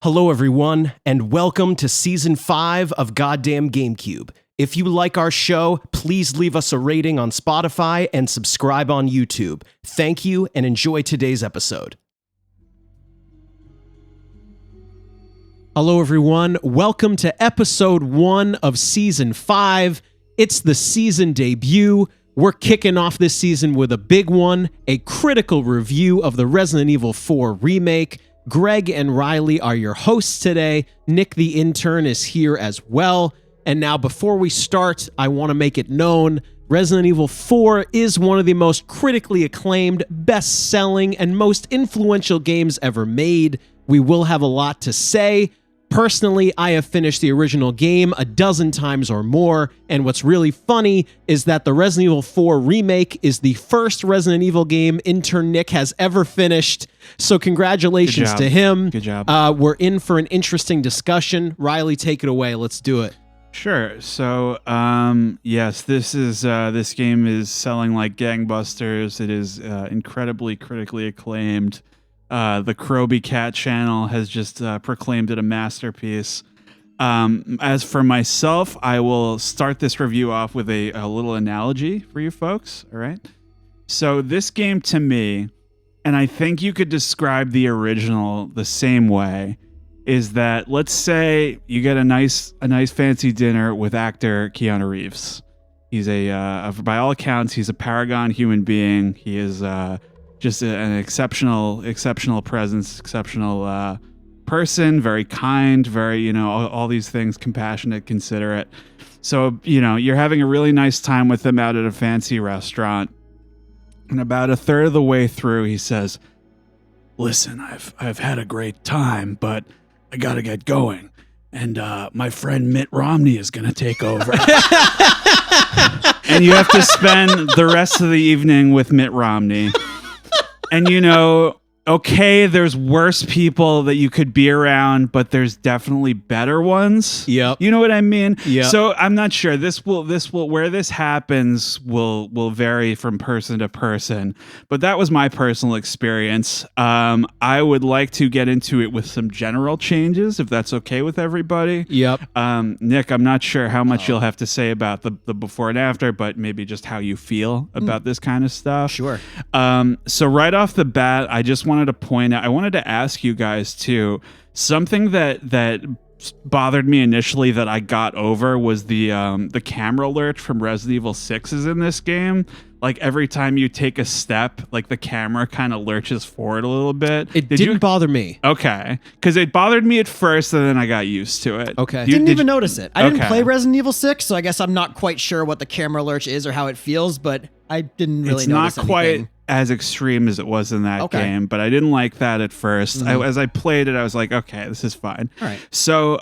Hello, everyone, and welcome to Season 5 of Goddamn Gamecube. If you like our show, please leave us a rating on Spotify and subscribe on YouTube. Thank you, and enjoy today's episode. Hello, everyone. Welcome to Episode 1 of Season 5. It's the season debut. We're kicking off this season with a big one, a critical review of the Resident Evil 4 Remake. Greg and Riley are your hosts today. Nick the Intern is here as well. And now before we start, I want to make it known, Resident Evil 4 is one of the most critically acclaimed, best-selling, and most influential games ever made. We will have a lot to say. Personally, I have finished the original game a dozen times or more, and what's really funny is that the Resident Evil 4 Remake is the first Resident Evil game intern Nick has ever finished, so congratulations to him. Good job. We're in for an interesting discussion. Riley, take it away. Let's do it. Sure. So, yes, this game is selling like gangbusters. It is incredibly critically acclaimed. The Kroby Cat channel has just proclaimed it a masterpiece. As for myself, I will start this review off with a little analogy for you folks. All right. So this game to me, and I think you could describe the original the same way, is that let's say you get a nice fancy dinner with actor Keanu Reeves. He's by all accounts, he's a paragon human being. He is just an exceptional presence, exceptional person, very kind, very, all these things, compassionate, considerate. So, you're having a really nice time with him out at a fancy restaurant. And about a third of the way through, he says, "Listen, I've had a great time, but I got to get going. And my friend Mitt Romney is going to take over." And you have to spend the rest of the evening with Mitt Romney. And okay, there's worse people that you could be around, but there's definitely better ones. Yep. You know what I mean? Yeah. So I'm not sure. This will where this happens will vary from person to person. But that was my personal experience. I would like to get into it with some general changes, if that's okay with everybody. Yep. Nick, I'm not sure how much you'll have to say about the before and after, but maybe just how you feel about this kind of stuff. Sure. So right off the bat, I just wanted to point out, I wanted to ask you guys too, something that bothered me initially that I got over was the camera lurch from Resident Evil 6 is in this game. Like every time you take a step, like the camera kind of lurches forward a little bit. It didn't bother me. Okay. Because it bothered me at first and then I got used to it. Okay. Didn't even notice it. I didn't Okay. play Resident Evil 6, so I guess I'm not quite sure what the camera lurch is or how it feels, but I didn't really It's notice not quite anything. as extreme as it was in that game, but I didn't like that at first. As I played it, I was like, okay, this is fine. All right. So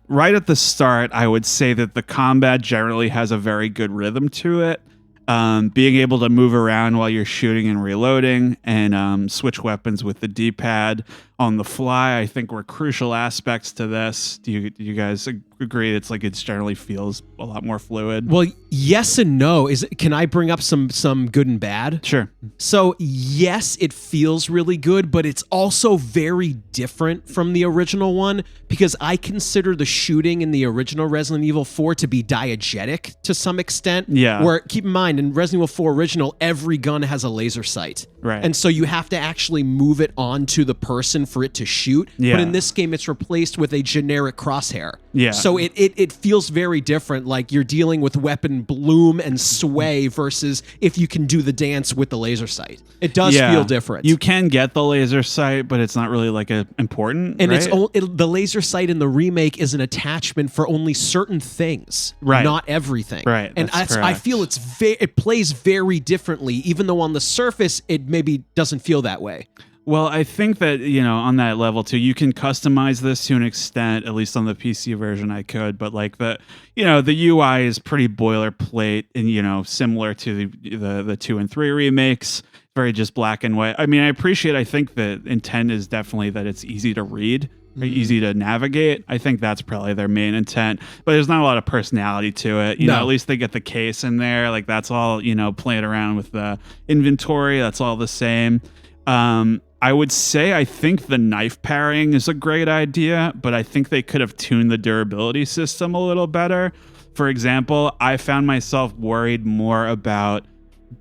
right at the start, I would say that the combat generally has a very good rhythm to it. Being able to move around while you're shooting and reloading and switch weapons with the D-pad on the fly, I think were crucial aspects to this. Do you guys agree? It generally feels a lot more fluid. Well, yes and no. Can I bring up some good and bad? Sure. So yes, it feels really good, but it's also very different from the original one because I consider the shooting in the original Resident Evil 4 to be diegetic to some extent. Yeah. Where, keep in mind, in Resident Evil 4 original, every gun has a laser sight. Right. And so you have to actually move it onto the person for it to shoot. Yeah. But in this game, it's replaced with a generic crosshair. Yeah. So it feels very different, like you're dealing with weapon bloom and sway versus if you can do the dance with the laser sight. It does feel different. You can get the laser sight, but it's not really important. And right? the laser sight in the remake is an attachment for only certain things, right? Not everything, right? And I feel it plays very differently, even though on the surface it maybe doesn't feel that way. Well, I think that, on that level too, you can customize this to an extent, at least on the PC version I could, but the UI is pretty boilerplate and, similar to the 2 and 3 remakes, very just black and white. I mean, I think the intent is definitely that it's easy to read, or easy to navigate. I think that's probably their main intent, but there's not a lot of personality to it. At least they get the case in there. Like that's all, playing around with the inventory. That's all the same. I would say I think the knife parrying is a great idea, but I think they could have tuned the durability system a little better. For example, I found myself worried more about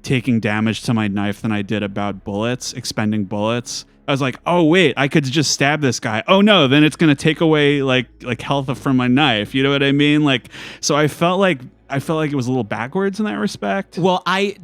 taking damage to my knife than I did about bullets, expending bullets. I was like, oh wait, I could just stab this guy. Oh no, then it's gonna take away like health from my knife. You know what I mean? Like, so I felt like it was a little backwards in that respect. Well, I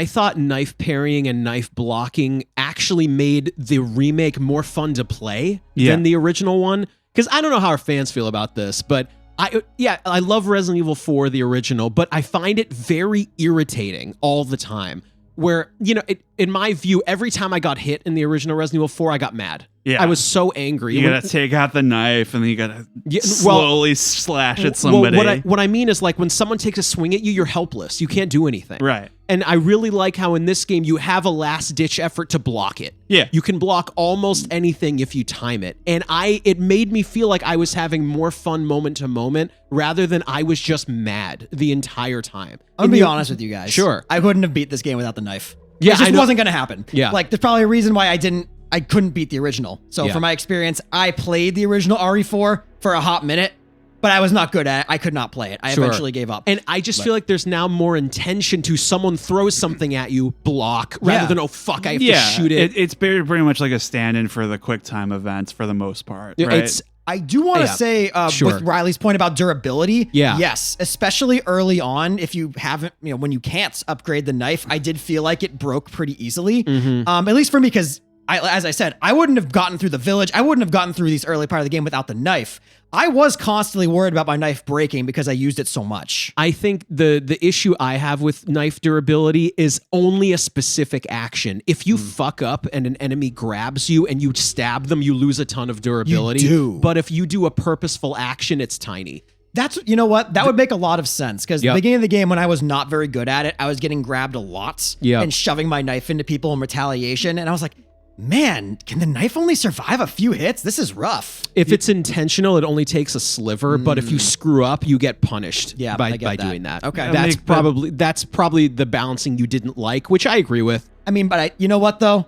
thought knife parrying and knife blocking actually made the remake more fun to play than the original one. Because I don't know how our fans feel about this, but I love Resident Evil 4, the original, but I find it very irritating all the time. Where, you know, in my view, every time I got hit in the original Resident Evil 4, I got mad. Yeah. I was so angry. You gotta take out the knife and then you gotta slowly slash at somebody. Well, what I mean is, like, when someone takes a swing at you, you're helpless. You can't do anything. Right. And I really like how in this game you have a last-ditch effort to block it. Yeah. You can block almost anything if you time it. And it made me feel like I was having more fun moment to moment rather than I was just mad the entire time. I'm gonna be honest with you guys. Sure. I wouldn't have beat this game without the knife. Yeah, it just wasn't gonna happen. Yeah. Like, there's probably a reason why I couldn't beat the original. So from my experience, I played the original RE4 for a hot minute, but I was not good at it. I could not play it. I eventually gave up. And I just feel like there's now more intention to someone throws something at you, block, rather than, oh, fuck, I have to shoot it. It's pretty much like a stand-in for the quick time events for the most part, right? I do want to say, with Riley's point about durability, yeah, yes, especially early on, if you haven't, you know, when you can't upgrade the knife, I did feel like it broke pretty easily. At least for me, because as I said, I wouldn't have gotten through the village. I wouldn't have gotten through these early part of the game without the knife. I was constantly worried about my knife breaking because I used it so much. I think the issue I have with knife durability is only a specific action. If you fuck up and an enemy grabs you and you stab them, you lose a ton of durability. You do. But if you do a purposeful action, it's tiny. That's, you know what? That would make a lot of sense because the beginning of the game, when I was not very good at it, I was getting grabbed a lot and shoving my knife into people in retaliation. And I was like, man, can the knife only survive a few hits? This is rough. If it's intentional, it only takes a sliver, but if you screw up, you get punished by doing that. Okay. That's probably the balancing you didn't like, which I agree with. I mean, but you know what though?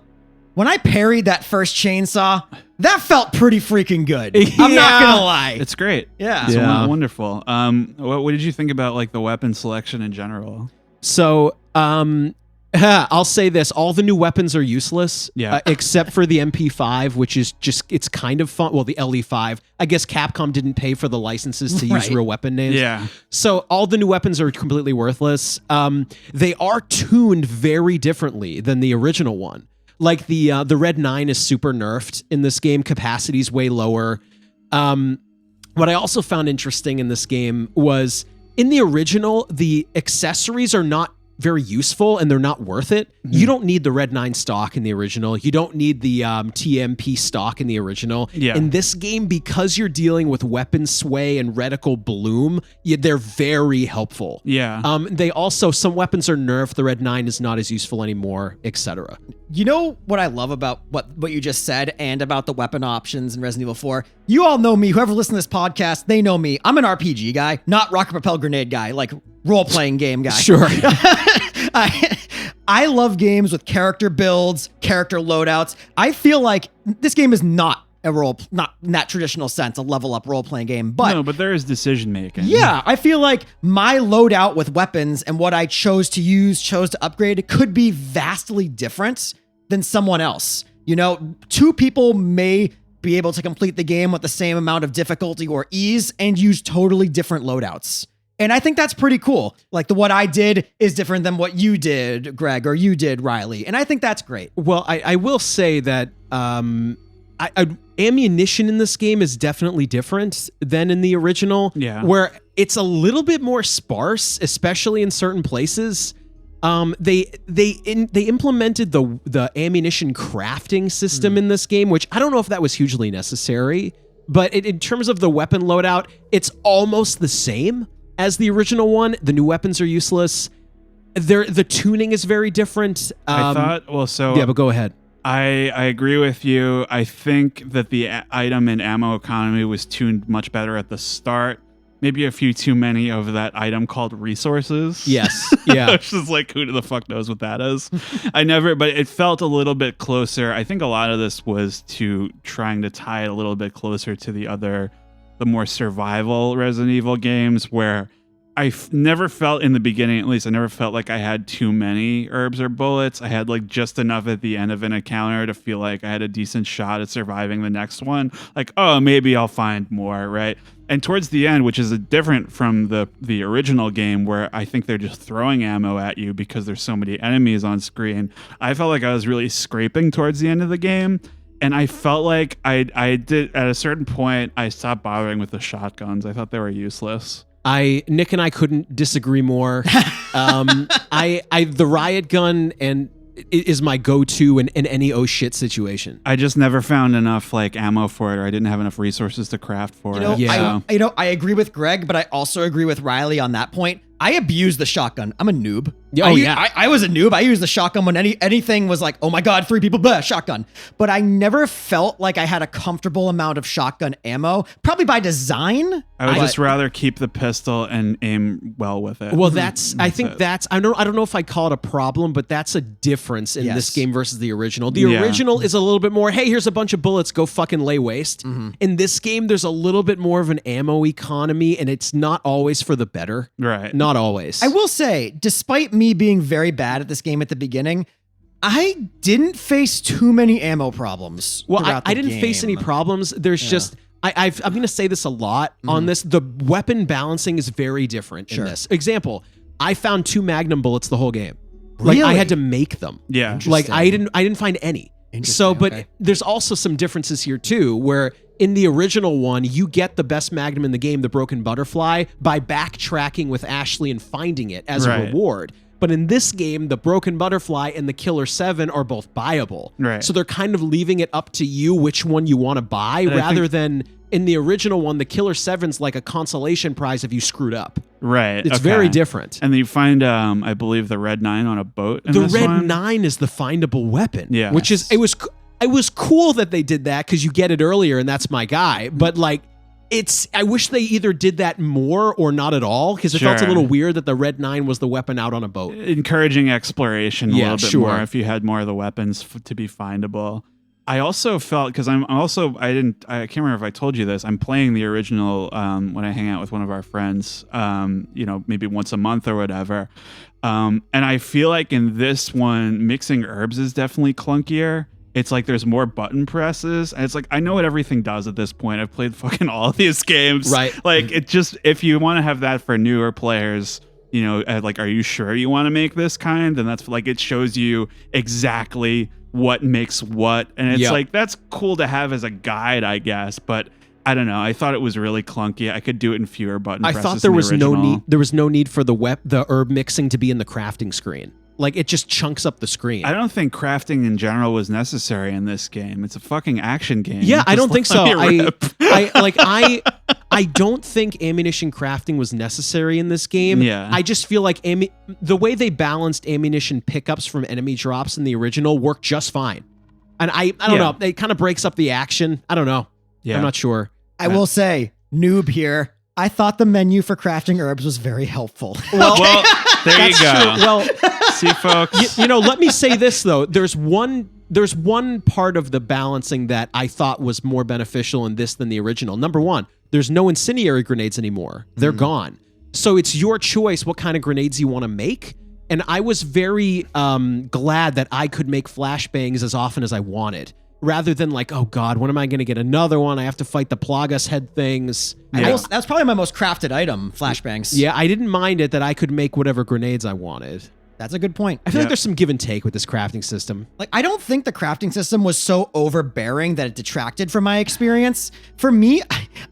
When I parried that first chainsaw, that felt pretty freaking good. I'm not gonna lie. It's great. Yeah. It's wonderful. What did you think about like the weapon selection in general? So, I'll say this: all the new weapons are useless, except for the MP5, which is it's kind of fun. Well, the LE5. I guess Capcom didn't pay for the licenses to use real weapon names. Yeah. So all the new weapons are completely worthless. They are tuned very differently than the original one. Like the Red 9 is super nerfed in this game. Capacity's way lower. What I also found interesting in this game was in the original, the accessories are not very useful and they're not worth it. You don't need the Red 9 stock in the original. You don't need the TMP stock in the original. Yeah. In this game, because you're dealing with weapon sway and reticle bloom, they're very helpful. Yeah. They also, some weapons are nerfed. The Red 9 is not as useful anymore, etc. You know what I love about what you just said and about the weapon options in Resident Evil 4? You all know me. Whoever listens to this podcast, they know me. I'm an RPG guy, not rocket propelled grenade guy, like role-playing game guy. Sure. I love games with character builds, character loadouts. I feel like this game is not not in that traditional sense, a level up role-playing game, but there is decision making. Yeah, I feel like my loadout with weapons and what I chose to upgrade could be vastly different than someone else. You know, two people may be able to complete the game with the same amount of difficulty or ease and use totally different loadouts. And I think that's pretty cool. Like what I did is different than what you did, Greg, or you did, Riley. And I think that's great. Well, I will say that ammunition in this game is definitely different than in the original. Yeah. Where it's a little bit more sparse, especially in certain places. They implemented the ammunition crafting system in this game, which I don't know if that was hugely necessary. But in terms of the weapon loadout, it's almost the same as the original one. The new weapons are useless. The tuning is very different. But go ahead. I agree with you. I think that the item and ammo economy was tuned much better at the start. maybe a few too many of that item called resources. Yes. Yeah. Which is like, who the fuck knows what that is? But it felt a little bit closer. I think a lot of this was to trying to tie it a little bit closer to the more survival Resident Evil games, where I never felt in the beginning, at least, I never felt like I had too many herbs or bullets. I had like just enough at the end of an encounter to feel like I had a decent shot at surviving the next one. Like, oh, maybe I'll find more, right? And towards the end, which is different from the original game, where I think they're just throwing ammo at you because there's so many enemies on screen, I felt like I was really scraping towards the end of the game. And I felt like I did, at a certain point, I stopped bothering with the shotguns. I thought they were useless. Nick and I couldn't disagree more. The riot gun is my go-to in any oh shit situation. I just never found enough like ammo for it, or I didn't have enough resources to craft for it. Yeah. I agree with Greg, but I also agree with Riley on that point. I abused the shotgun. I'm a noob. I was a noob. I used the shotgun when anything was like, oh my God, 3 people, blah, shotgun. But I never felt like I had a comfortable amount of shotgun ammo, probably by design. I would just rather keep the pistol and aim well with it. Well, I don't know if I call it a problem, but that's a difference in this game versus the original. The original is a little bit more, hey, here's a bunch of bullets, go fucking lay waste. In this game, there's a little bit more of an ammo economy, and it's not always for the better. Right. Not always. I will say, despite me being very bad at this game at the beginning, I didn't face too many ammo problems. Well, I didn't face any problems. There's just, I'm going to say this a lot on this. The weapon balancing is very different in this. Example, I found 2 Magnum bullets the whole game. Like I had to make them. Yeah. Like I didn't find any. So, but there's also some differences here too, where in the original one, you get the best Magnum in the game, the Broken Butterfly, by backtracking with Ashley and finding it as a reward. But in this game, the Broken Butterfly and the Killer 7 are both buyable. Right. So they're kind of leaving it up to you which one you want to buy, rather than in the original one, the Killer 7's like a consolation prize if you screwed up. Right. It's very different. And then you find, I believe, the Red 9 on a boat. The Red 9 is the findable weapon. Yeah. Which is, it was cool that they did that because you get it earlier and that's my guy. But like, I wish they either did that more or not at all, because it felt a little weird that the Red 9 was the weapon out on a boat. Encouraging exploration a little bit more if you had more of the weapons to be findable. I also felt, because I can't remember if I told you this, I'm playing the original when I hang out with one of our friends, maybe once a month or whatever. And I feel like in this one, mixing herbs is definitely clunkier. It's like there's more button presses, and it's like I know what everything does at this point. I've played fucking all of these games. Right. Like, it just, if you want to have that for newer players, like, are you sure you want to make this kind? And that's like, it shows you exactly what makes what, and it's like, that's cool to have as a guide, I guess, but I don't know. I thought it was really clunky. I could do it in fewer button presses. I thought there was no need. There was no need for the herb mixing to be in the crafting screen. Like, it just chunks up the screen. I don't think crafting in general was necessary in this game. It's a fucking action game. Yeah, I don't think so. I don't think ammunition crafting was necessary in this game. Yeah. I just feel like the way they balanced ammunition pickups from enemy drops in the original worked just fine. And I don't know. It kind of breaks up the action. I don't know. Yeah. I'm not sure. I will say, noob here, I thought the menu for crafting herbs was very helpful. Well, there you go. True. Well, see, folks. Let me say this though. There's one part of the balancing that I thought was more beneficial in this than the original. Number one, there's no incendiary grenades anymore. They're gone. So it's your choice what kind of grenades you want to make. And I was very glad that I could make flashbangs as often as I wanted, rather than like, oh God, when am I going to get another one? I have to fight the Plagas head things. Yeah. That's probably my most crafted item, flashbangs. Yeah, I didn't mind it that I could make whatever grenades I wanted. That's a good point. I feel like there's some give and take with this crafting system. Like, I don't think the crafting system was so overbearing that it detracted from my experience. For me,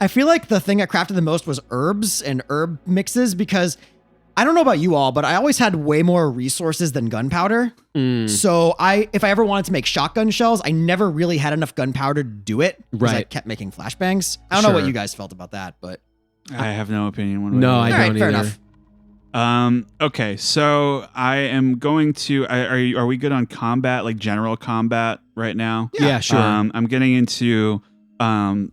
I feel like the thing I crafted the most was herbs and herb mixes, because I don't know about you all, but I always had way more resources than gunpowder. So if I ever wanted to make shotgun shells, I never really had enough gunpowder to do it. Right. I kept making flashbangs. I don't know what you guys felt about that, but I have no opinion. No, I don't fair either. enough. Okay, so I am going to. Are we good on combat, like general combat, right now? Yeah, sure. I'm getting into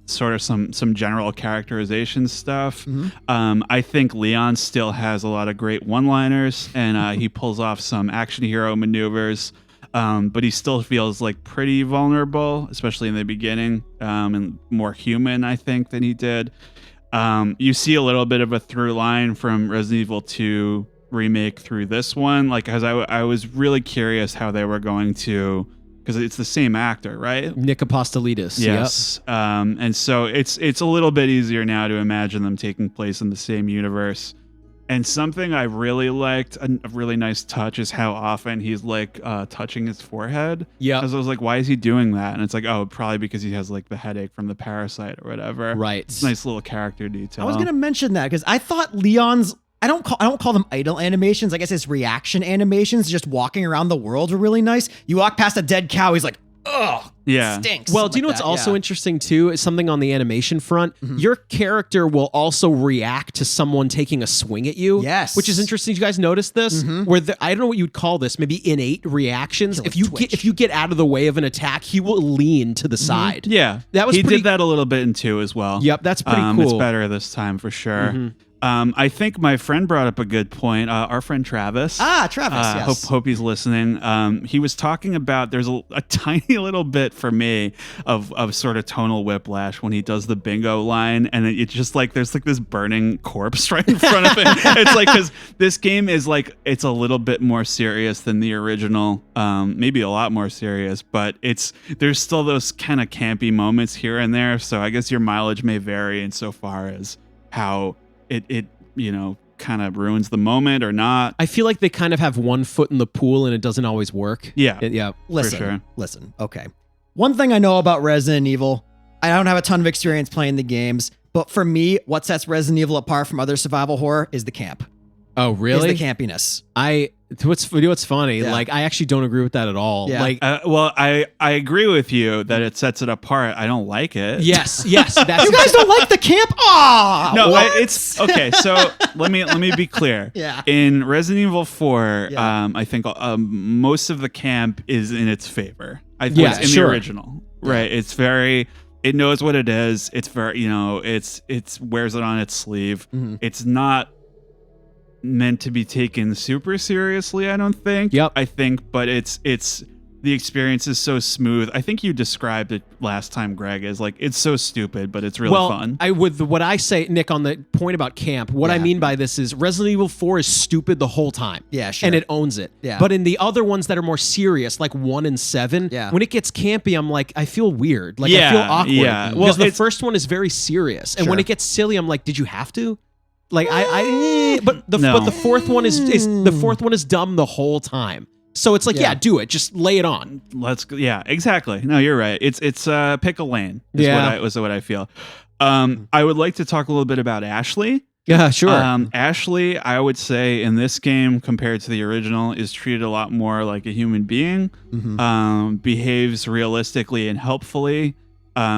sort of some general characterization stuff. I think Leon still has a lot of great one-liners, and he pulls off some action hero maneuvers. But he still feels like pretty vulnerable, especially in the beginning, and more human, I think, than he did. You see a little bit of a through line from Resident Evil 2 Remake through this one, like, because I was really curious how they were going to, because it's the same actor, right? Nick Apostolidis. Yes. Yep. And so it's a little bit easier now to imagine them taking place in the same universe. And something I really liked, a really nice touch, is how often he's like touching his forehead. Yeah. Because I was like, why is he doing that? And it's like, oh, probably because he has like the headache from the parasite or whatever. Right. It's a nice little character detail. I was gonna mention that because I thought Leon's, I don't call them idle animations. I guess it's reaction animations. Just walking around the world were really nice. You walk past a dead cow, he's like, ugh, yeah, stinks. Well, do you know what's also interesting too? Is something on the animation front. Your character will also react to someone taking a swing at you. Yes, which is interesting. Did you guys notice this? Where I don't know what you'd call this. Maybe innate reactions. If you get out of the way of an attack, he will lean to the side. Yeah, that was he did that a little bit in 2 as well. Yep, that's pretty cool. It's better this time for sure. I think my friend brought up a good point. Our friend Travis. Travis, yes. Hope he's listening. He was talking about there's a tiny little bit for me of sort of tonal whiplash when he does the bingo line, and it's just like there's like this burning corpse right in front of him. It's like, because this game is like, it's a little bit more serious than the original, maybe a lot more serious, but there's still those kind of campy moments here and there. So I guess your mileage may vary insofar as how it kind of ruins the moment or not. I feel like they kind of have one foot in the pool and it doesn't always work. Yeah. Listen, for sure. Listen. Okay. One thing I know about Resident Evil, I don't have a ton of experience playing the games, but for me, what sets Resident Evil apart from other survival horror is the camp. Oh, really? Is the campiness. What's funny? Yeah. Like, I actually don't agree with that at all. Yeah. Like, well, I agree with you that it sets it apart. I don't like it. Yes. That's you guys don't like the camp? No, it's okay. So let me be clear. Yeah. In Resident Evil 4, I think most of the camp is in its favor. I think it's in the original, right? It's very. It knows what it is. It's very, it's wears it on its sleeve. It's not meant to be taken super seriously, I don't think. I think, but it's the experience is so smooth. I think you described it last time, Greg, as like, it's so stupid, but it's really fun. What I say, Nick, on the point about camp, what I mean by this is Resident Evil 4 is stupid the whole time. Yeah, sure. And it owns it. Yeah. But in the other ones that are more serious, like 1 and 7, when it gets campy, I'm like, I feel weird. Like, I feel awkward. Yeah. Well, because the first one is very serious. And when it gets silly, I'm like, did you have to? Like, but the fourth one is the fourth one is dumb the whole time. So it's like, do it. Just lay it on. Let's go. Yeah, exactly. No, you're right. It's pick a lane. Is what I feel. I would like to talk a little bit about Ashley. Yeah, sure. Ashley, I would say in this game compared to the original, is treated a lot more like a human being. Behaves realistically and helpfully.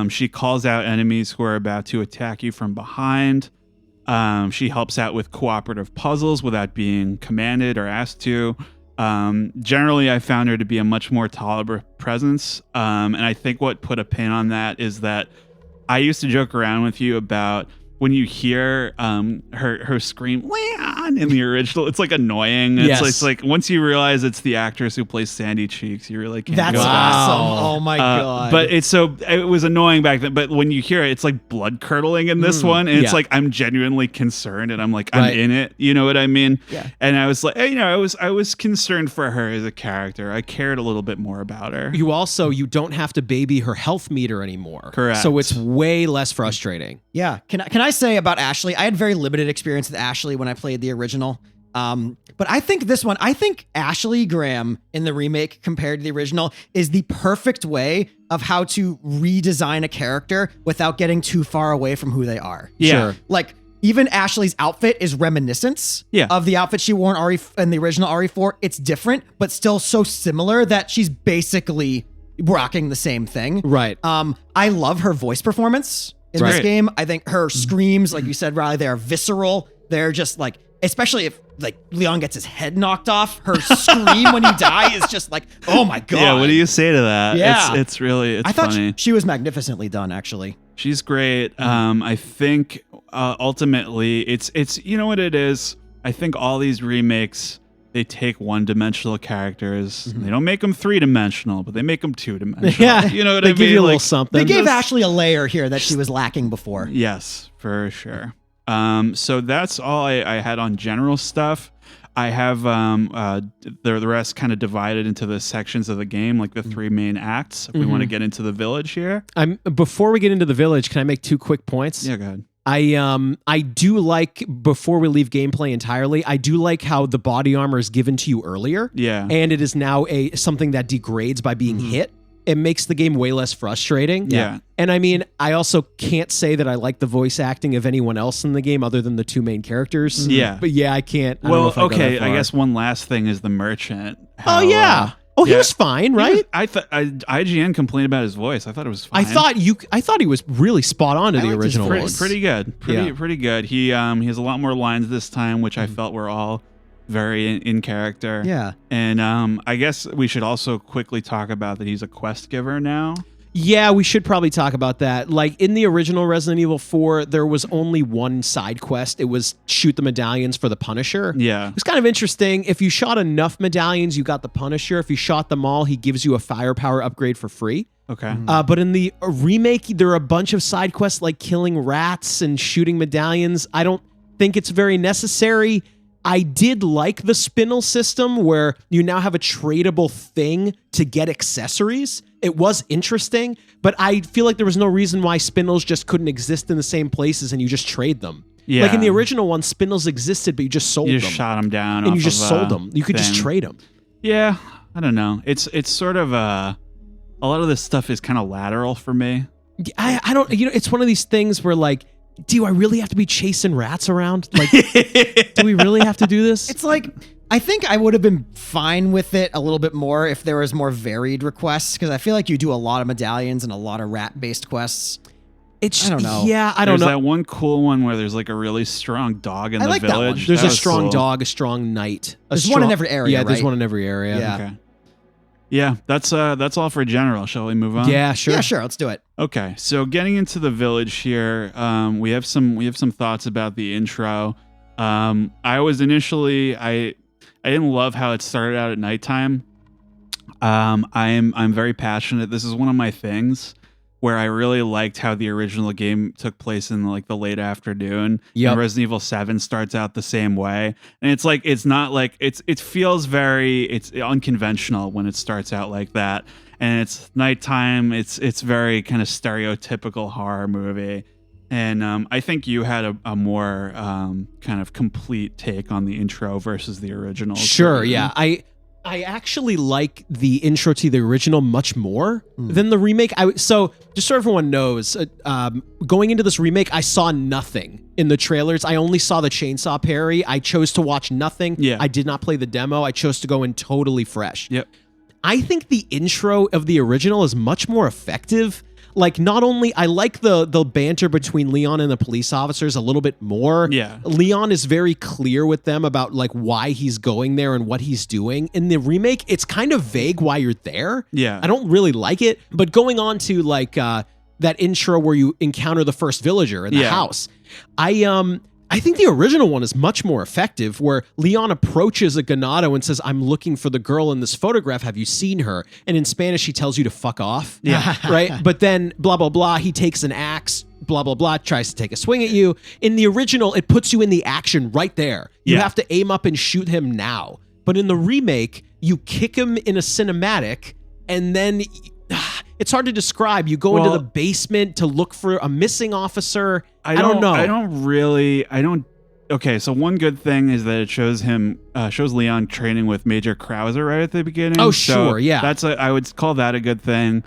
She calls out enemies who are about to attack you from behind. She helps out with cooperative puzzles without being commanded or asked to. Generally, I found her to be a much more tolerable presence. And I think what put a pin on that is that I used to joke around with you about when you hear her scream Leon in the original, it's like annoying. It's like once you realize it's the actress who plays Sandy Cheeks, you really can't. That's go awesome. Oh my god! But it was annoying back then. But when you hear it, it's like blood curdling in this one, and it's like I'm genuinely concerned, and I'm like I'm in it. You know what I mean? Yeah. And I was like, I was concerned for her as a character. I cared a little bit more about her. You don't have to baby her health meter anymore. Correct. So it's way less frustrating. Yeah. Can I say about Ashley? I had very limited experience with Ashley when I played the original. But I think Ashley Graham in the remake compared to the original is the perfect way of how to redesign a character without getting too far away from who they are. Yeah. Sure. Like, even Ashley's outfit is reminiscence of the outfit she wore in the original RE4. It's different, but still so similar that she's basically rocking the same thing. Right. I love her voice performance in this game. I think her screams, like you said, Riley, they're visceral. They're just like, especially if like Leon gets his head knocked off, her scream when he dies is just like, oh my god. Yeah, what do you say to that? Yeah. It's really I thought funny. she was magnificently done, actually. She's great. I think ultimately it's you know what it is. I think all these remakes, they take one-dimensional characters. They don't make them three-dimensional, but they make them two-dimensional. Yeah, you know what they I mean? give you a little Like, something. They gave Ashley a layer here that she was lacking before. yes, for sure. So that's all I had on general stuff. I have the rest kind of divided into the sections of the game, like the three main acts. If we want to get into the village here. Before we get into the village, can I make 2 quick points? Yeah, go ahead. I do like, before we leave gameplay entirely, I do like how the body armor is given to you earlier. Yeah. And it is now something that degrades by being hit. It makes the game way less frustrating. Yeah. And I mean, I also can't say that I like the voice acting of anyone else in the game other than the 2 main characters. Yeah. But yeah, I can't. I don't know Well, if I go okay. that I far. guess one last thing is the merchant. Oh, yeah. He was fine, right? I thought IGN complained about his voice. I thought it was fine. I thought he was really spot on to the liked his original voice. one. pretty good. Pretty good. He has a lot more lines this time, which I felt were all very in character. Yeah. And I guess we should also quickly talk about that he's a quest giver now. Yeah, we should probably talk about that. Like in the original Resident Evil 4, there was only one side quest. It was shoot the medallions for the Punisher. Yeah. It was kind of interesting. If you shot enough medallions, you got the Punisher. If you shot them all, he gives you a firepower upgrade for free. Okay. But in the remake, there are a bunch of side quests like killing rats and shooting medallions. I don't think it's very necessary. I did like the spindle system where you now have a tradable thing to get accessories. It was interesting, but I feel like there was no reason why spindles just couldn't exist in the same places and you just trade them. Yeah. Like in the original one, spindles existed, but you just sold You them. just shot him down. And you just sold them. You could just trade them. Yeah. I don't know. It's sort of a lot of this stuff is kind of lateral for me. I don't, it's one of these things where like, do I really have to be chasing rats around? Like, do we really have to do this? It's like, I think I would have been fine with it a little bit more if there was more varied requests, because I feel like you do a lot of medallions and a lot of rat-based quests. I don't know. Yeah, I don't There's know. that one cool one where there's like a really strong dog in the like that one. village. There's That a was strong cool. dog, a strong knight. There's one in every area, Yeah, there's right? one in every area. Yeah. Okay. Yeah, that's all for general. Shall we move on? Yeah, sure. Yeah, sure. Let's do it. Okay, so getting into the village here, we have some thoughts about the intro. I was initially I didn't love how it started out at nighttime. I'm very passionate. This is one of my things where I really liked how the original game took place in like the late afternoon. Yep. And Resident Evil 7 starts out the same way. And it's like it's not like it feels it's unconventional when it starts out like that. And it's nighttime. It's very kind of stereotypical horror movie. And I think you had a more kind of complete take on the intro versus the original. Sure, yeah. I actually like the intro to the original much more than the remake. So just so everyone knows, going into this remake, I saw nothing in the trailers. I only saw the chainsaw parry. I chose to watch nothing. Yeah. I did not play the demo. I chose to go in totally fresh. Yep. I think the intro of the original is much more effective. Like, not only I like the banter between Leon and the police officers a little bit more. Yeah. Leon is very clear with them about like why he's going there and what he's doing. In the remake, it's kind of vague why you're there. Yeah. I don't really like it. But going on to like that intro where you encounter the first villager in the house, I think the original one is much more effective, where Leon approaches a ganado and says, "I'm looking for the girl in this photograph. Have you seen her?" And in Spanish, he tells you to fuck off. Yeah. Right? But then, blah, blah, blah, he takes an axe, blah, blah, blah, tries to take a swing at you. In the original, it puts you in the action right there. You Yeah. have to aim up and shoot him now. But in the remake, you kick him in a cinematic, and then it's hard to describe. You go into the basement to look for a missing officer. I don't know. Okay, so one good thing is that it shows Leon training with Major Krauser right at the beginning. Oh, So sure, yeah. I would call that a good thing,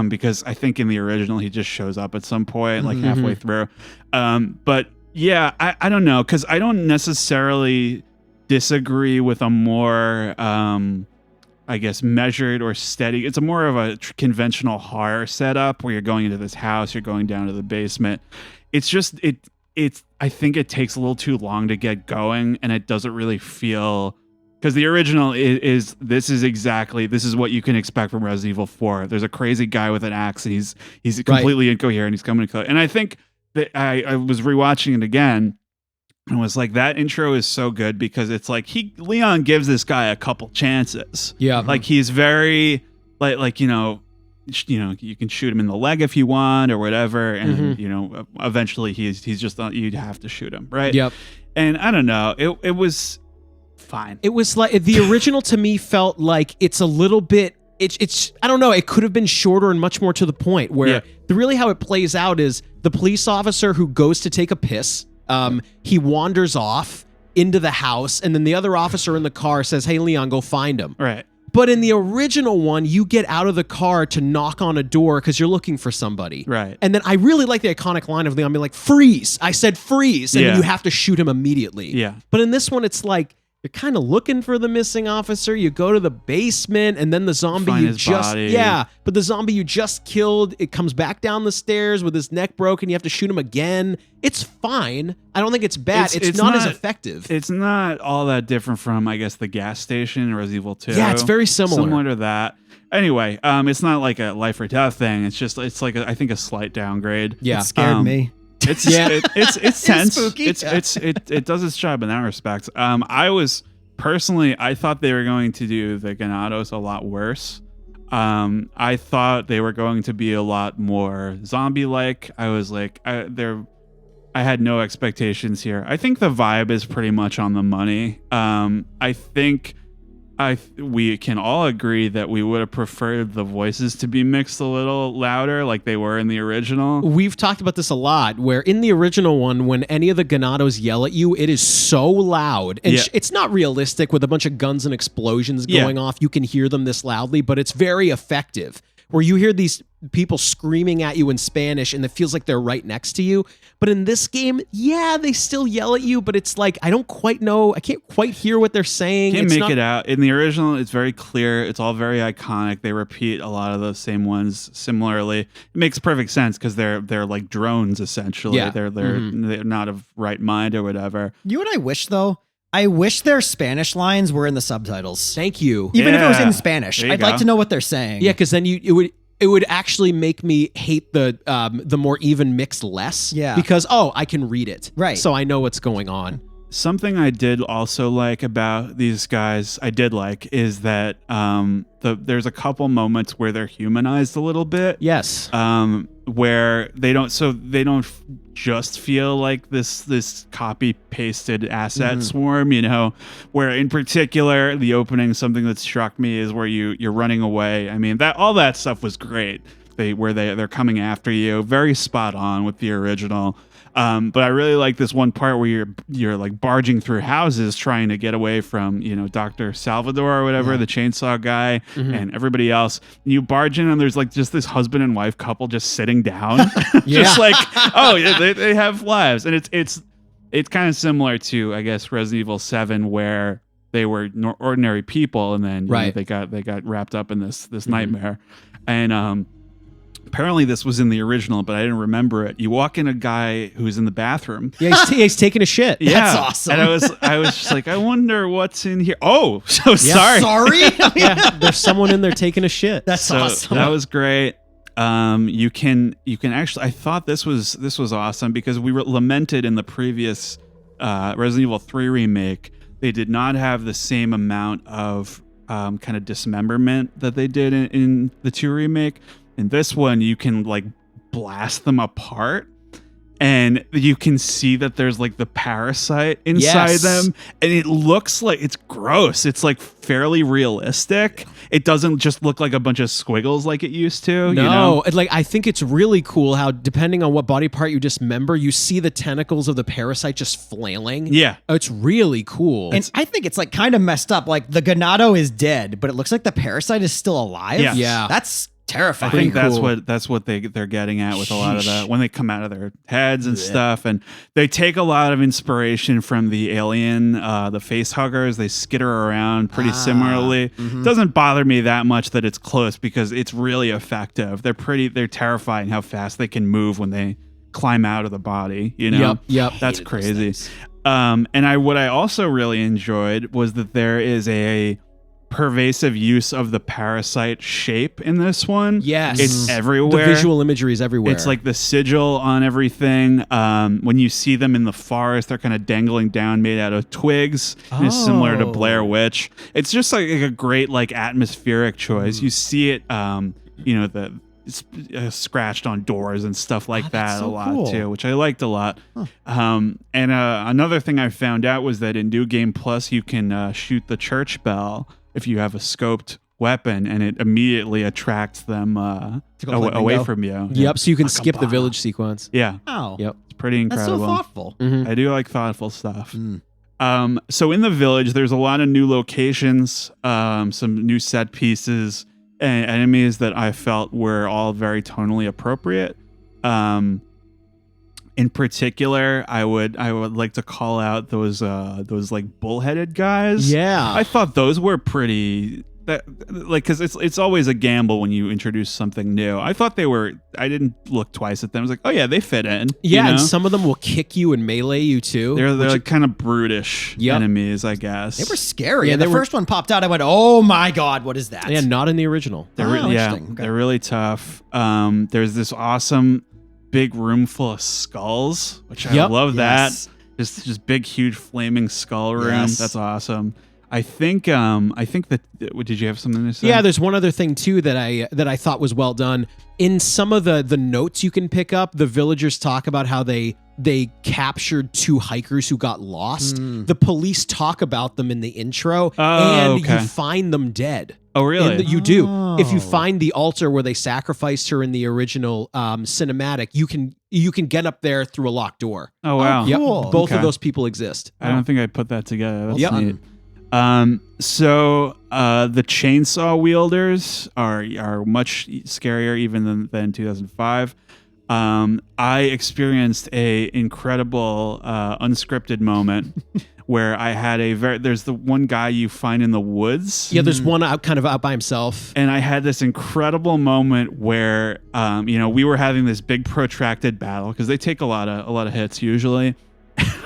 because I think in the original he just shows up at some point, like halfway through. But yeah, I don't know, because I don't necessarily disagree with a more I guess measured or steady. It's a more of a conventional horror setup where you're going into this house, you're going down to the basement. It's just I think it takes a little too long to get going, and it doesn't really feel Because the original is this is what you can expect from Resident Evil 4. There's a crazy guy with an axe, and he's completely incoherent. He's coming to kill. And I think that I was rewatching it again and was like, that intro is so good because it's like Leon gives this guy a couple chances. Yeah. Like he's very like you can shoot him in the leg if you want or whatever, and eventually he's just you'd have to shoot him, right? Yep. And I don't know, it was fine. It was like the original to me felt like it's a little bit. It's I don't know. It could have been shorter and much more to the point. Where really how it plays out is the police officer who goes to take a piss. He wanders off into the house, and then the other officer in the car says, "Hey, Leon, go find him." Right. But in the original one, you get out of the car to knock on a door because you're looking for somebody. Right. And then I really like the iconic line of Leon being like, "Freeze!" I said freeze, and then Yeah. you have to shoot him immediately. Yeah. But in this one, it's like you're kind of looking for the missing officer. You go to the basement, and then the zombie Find you his just body. but the zombie you just killed, it comes back down the stairs with his neck broken. You have to shoot him again. It's fine. I don't think it's bad. It's not as effective. It's not all that different from, I guess, the gas station in Resident Evil 2. Yeah, it's very similar. Similar to that. Anyway, it's not like a life or death thing. It's like I think a slight downgrade. Yeah. It scared me. It's it's tense. spooky. It does its job in that respect. I thought they were going to do the Ganados a lot worse. I thought they were going to be a lot more zombie-like. I was like, I had no expectations here. I think the vibe is pretty much on the money. I think we can all agree that we would have preferred the voices to be mixed a little louder like they were in the original. We've talked about this a lot, where in the original one, when any of the Ganados yell at you, it is so loud. And it's not realistic with a bunch of guns and explosions going off. You can hear them this loudly, but it's very effective. Where you hear these people screaming at you in Spanish and it feels like they're right next to you. But in this game, they still yell at you, but it's like, I don't quite know. I can't quite hear what they're saying. Can't make it out. In the original, it's very clear. It's all very iconic. They repeat a lot of the same ones similarly. It makes perfect sense because they're like drones, essentially. Yeah. They're not of right mind or whatever. You know what I wish, though? I wish their Spanish lines were in the subtitles. Thank you. Even if it was in Spanish. There you I'd go. like to know what they're saying. Yeah, because then it would actually make me hate the more even mix less. Yeah. Because I can read it. Right. So I know what's going on. Something I did also like about these guys, is that there's a couple moments where they're humanized a little bit. Yes. Where they don't just feel like this copy pasted asset swarm, where in particular the opening, something that struck me is where you're running away. I mean, all that stuff was great. They're coming after you, very spot on with the original. But I really like this one part where you're like barging through houses trying to get away from, Dr. Salvador or whatever, the chainsaw guy, and everybody else. And you barge in and there's like just this husband and wife couple just sitting down. Just like, they have lives. And it's kind of similar to, I guess, Resident Evil 7, where they were ordinary people and then they got wrapped up in this nightmare. And apparently this was in the original, but I didn't remember it. You walk in a guy who's in the bathroom. Yeah, he's taking a shit. Yeah. That's awesome. And I was just like, I wonder what's in here. Oh, so sorry. Sorry? Yeah, there's someone in there taking a shit. That's awesome. That was great. You can actually, I thought this was awesome because we lamented in the previous Resident Evil 3 remake, they did not have the same amount of kind of dismemberment that they did in the 2 remake. In this one, you can like blast them apart and you can see that there's like the parasite inside them, and it looks like it's gross. It's like fairly realistic. It doesn't just look like a bunch of squiggles like it used to. No, like I think it's really cool how depending on what body part you dismember, you see the tentacles of the parasite just flailing. Yeah. It's really cool. And I think it's like kind of messed up. Like the Ganado is dead, but it looks like the parasite is still alive. Yeah. Yeah. That's terrifying. I think cool. that's what they're getting at with a lot of that when they come out of their heads and stuff, and they take a lot of inspiration from the Alien, the face huggers. They skitter around pretty similarly. Doesn't bother me that much that it's close because it's really effective. They're terrifying how fast they can move when they climb out of the body. Yep. That's crazy. And what I also really enjoyed was that there is a pervasive use of the parasite shape in this one. Yes. It's everywhere. The visual imagery is everywhere. It's like the sigil on everything. When you see them in the forest, they're kind of dangling down, made out of twigs. And it's similar to Blair Witch. It's just like a great like atmospheric choice. You see it, scratched on doors and stuff like that so a lot cool. too, which I liked a lot. And another thing I found out was that in New Game Plus, you can shoot the church bell if you have a scoped weapon, and it immediately attracts them away from you. Yep, so you can skip the village sequence. Yeah. Wow. Yep. It's pretty incredible. That's so thoughtful. Mhm. I do like thoughtful stuff. So in the village, there's a lot of new locations, some new set pieces, and enemies that I felt were all very tonally appropriate. In particular, I would like to call out those like bullheaded guys. Yeah. I thought those were pretty. Because it's always a gamble when you introduce something new. I thought they were. I didn't look twice at them. I was like, oh yeah, they fit in. Yeah, you know? and some of them will kick you and melee you too. They're like kind of brutish Yep. enemies, I guess. They were scary. Yeah, And they the were- first one popped out. I went, "Oh my god, what is that?" Yeah, not in the original. They're Oh, yeah, interesting. Okay. they're really tough. There's this awesome big room full of skulls, which I Yep. love Yes. that. Just big, huge, flaming skull room. Yes. That's awesome. I think that. Did you have something to say? Yeah, there's one other thing too that I thought was well done. In some of the notes you can pick up, the villagers talk about how they captured 2 hikers who got lost. The police talk about them in the intro, and okay. you find them dead. Oh, really? You do. If you Oh. find the altar where they sacrificed her in the original cinematic, you can get up there through a locked door. Oh, wow. Yep, Cool. both of Okay. those people exist. I don't think I put that together. That's Yep. neat. So the chainsaw wielders are much scarier even than 2005. I experienced a incredible unscripted moment where I had there's the one guy you find in the woods. Yeah, there's one kind of out by himself. And I had this incredible moment where, we were having this big protracted battle because they take a lot of hits usually.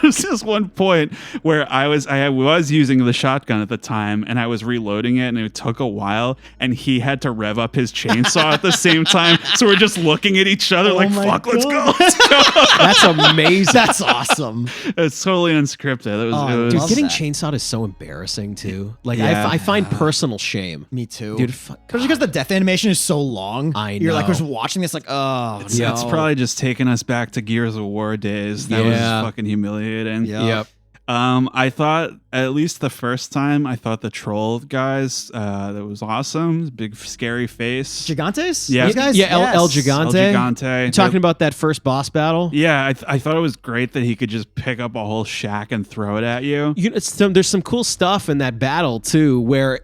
There's this one point where I was using the shotgun at the time, and I was reloading it, and it took a while, and he had to rev up his chainsaw at the same time. So we're just looking at each other like, my "Fuck, let's God. go, let's go!" That's amazing. That's awesome. It's totally unscripted. It was Dude, love getting that. chainsawed is so embarrassing too. Like Yeah. I find personal shame. Me too. Dude, Especially because the death animation is so long. I You're like know. just watching this like, oh, It's no. probably just taking us back to Gears of War days. That was Yeah. fucking humiliating. Yeah. Yep. I thought at least the first time I thought the troll guys that was awesome. Big scary face. Gigantes? Yeah. Those guys? Yeah, El Yes. Gigante. El Gigante. You talking about that first boss battle? Yeah, I thought it was great that he could just pick up a whole shack and throw it at you. There's some cool stuff in that battle too, where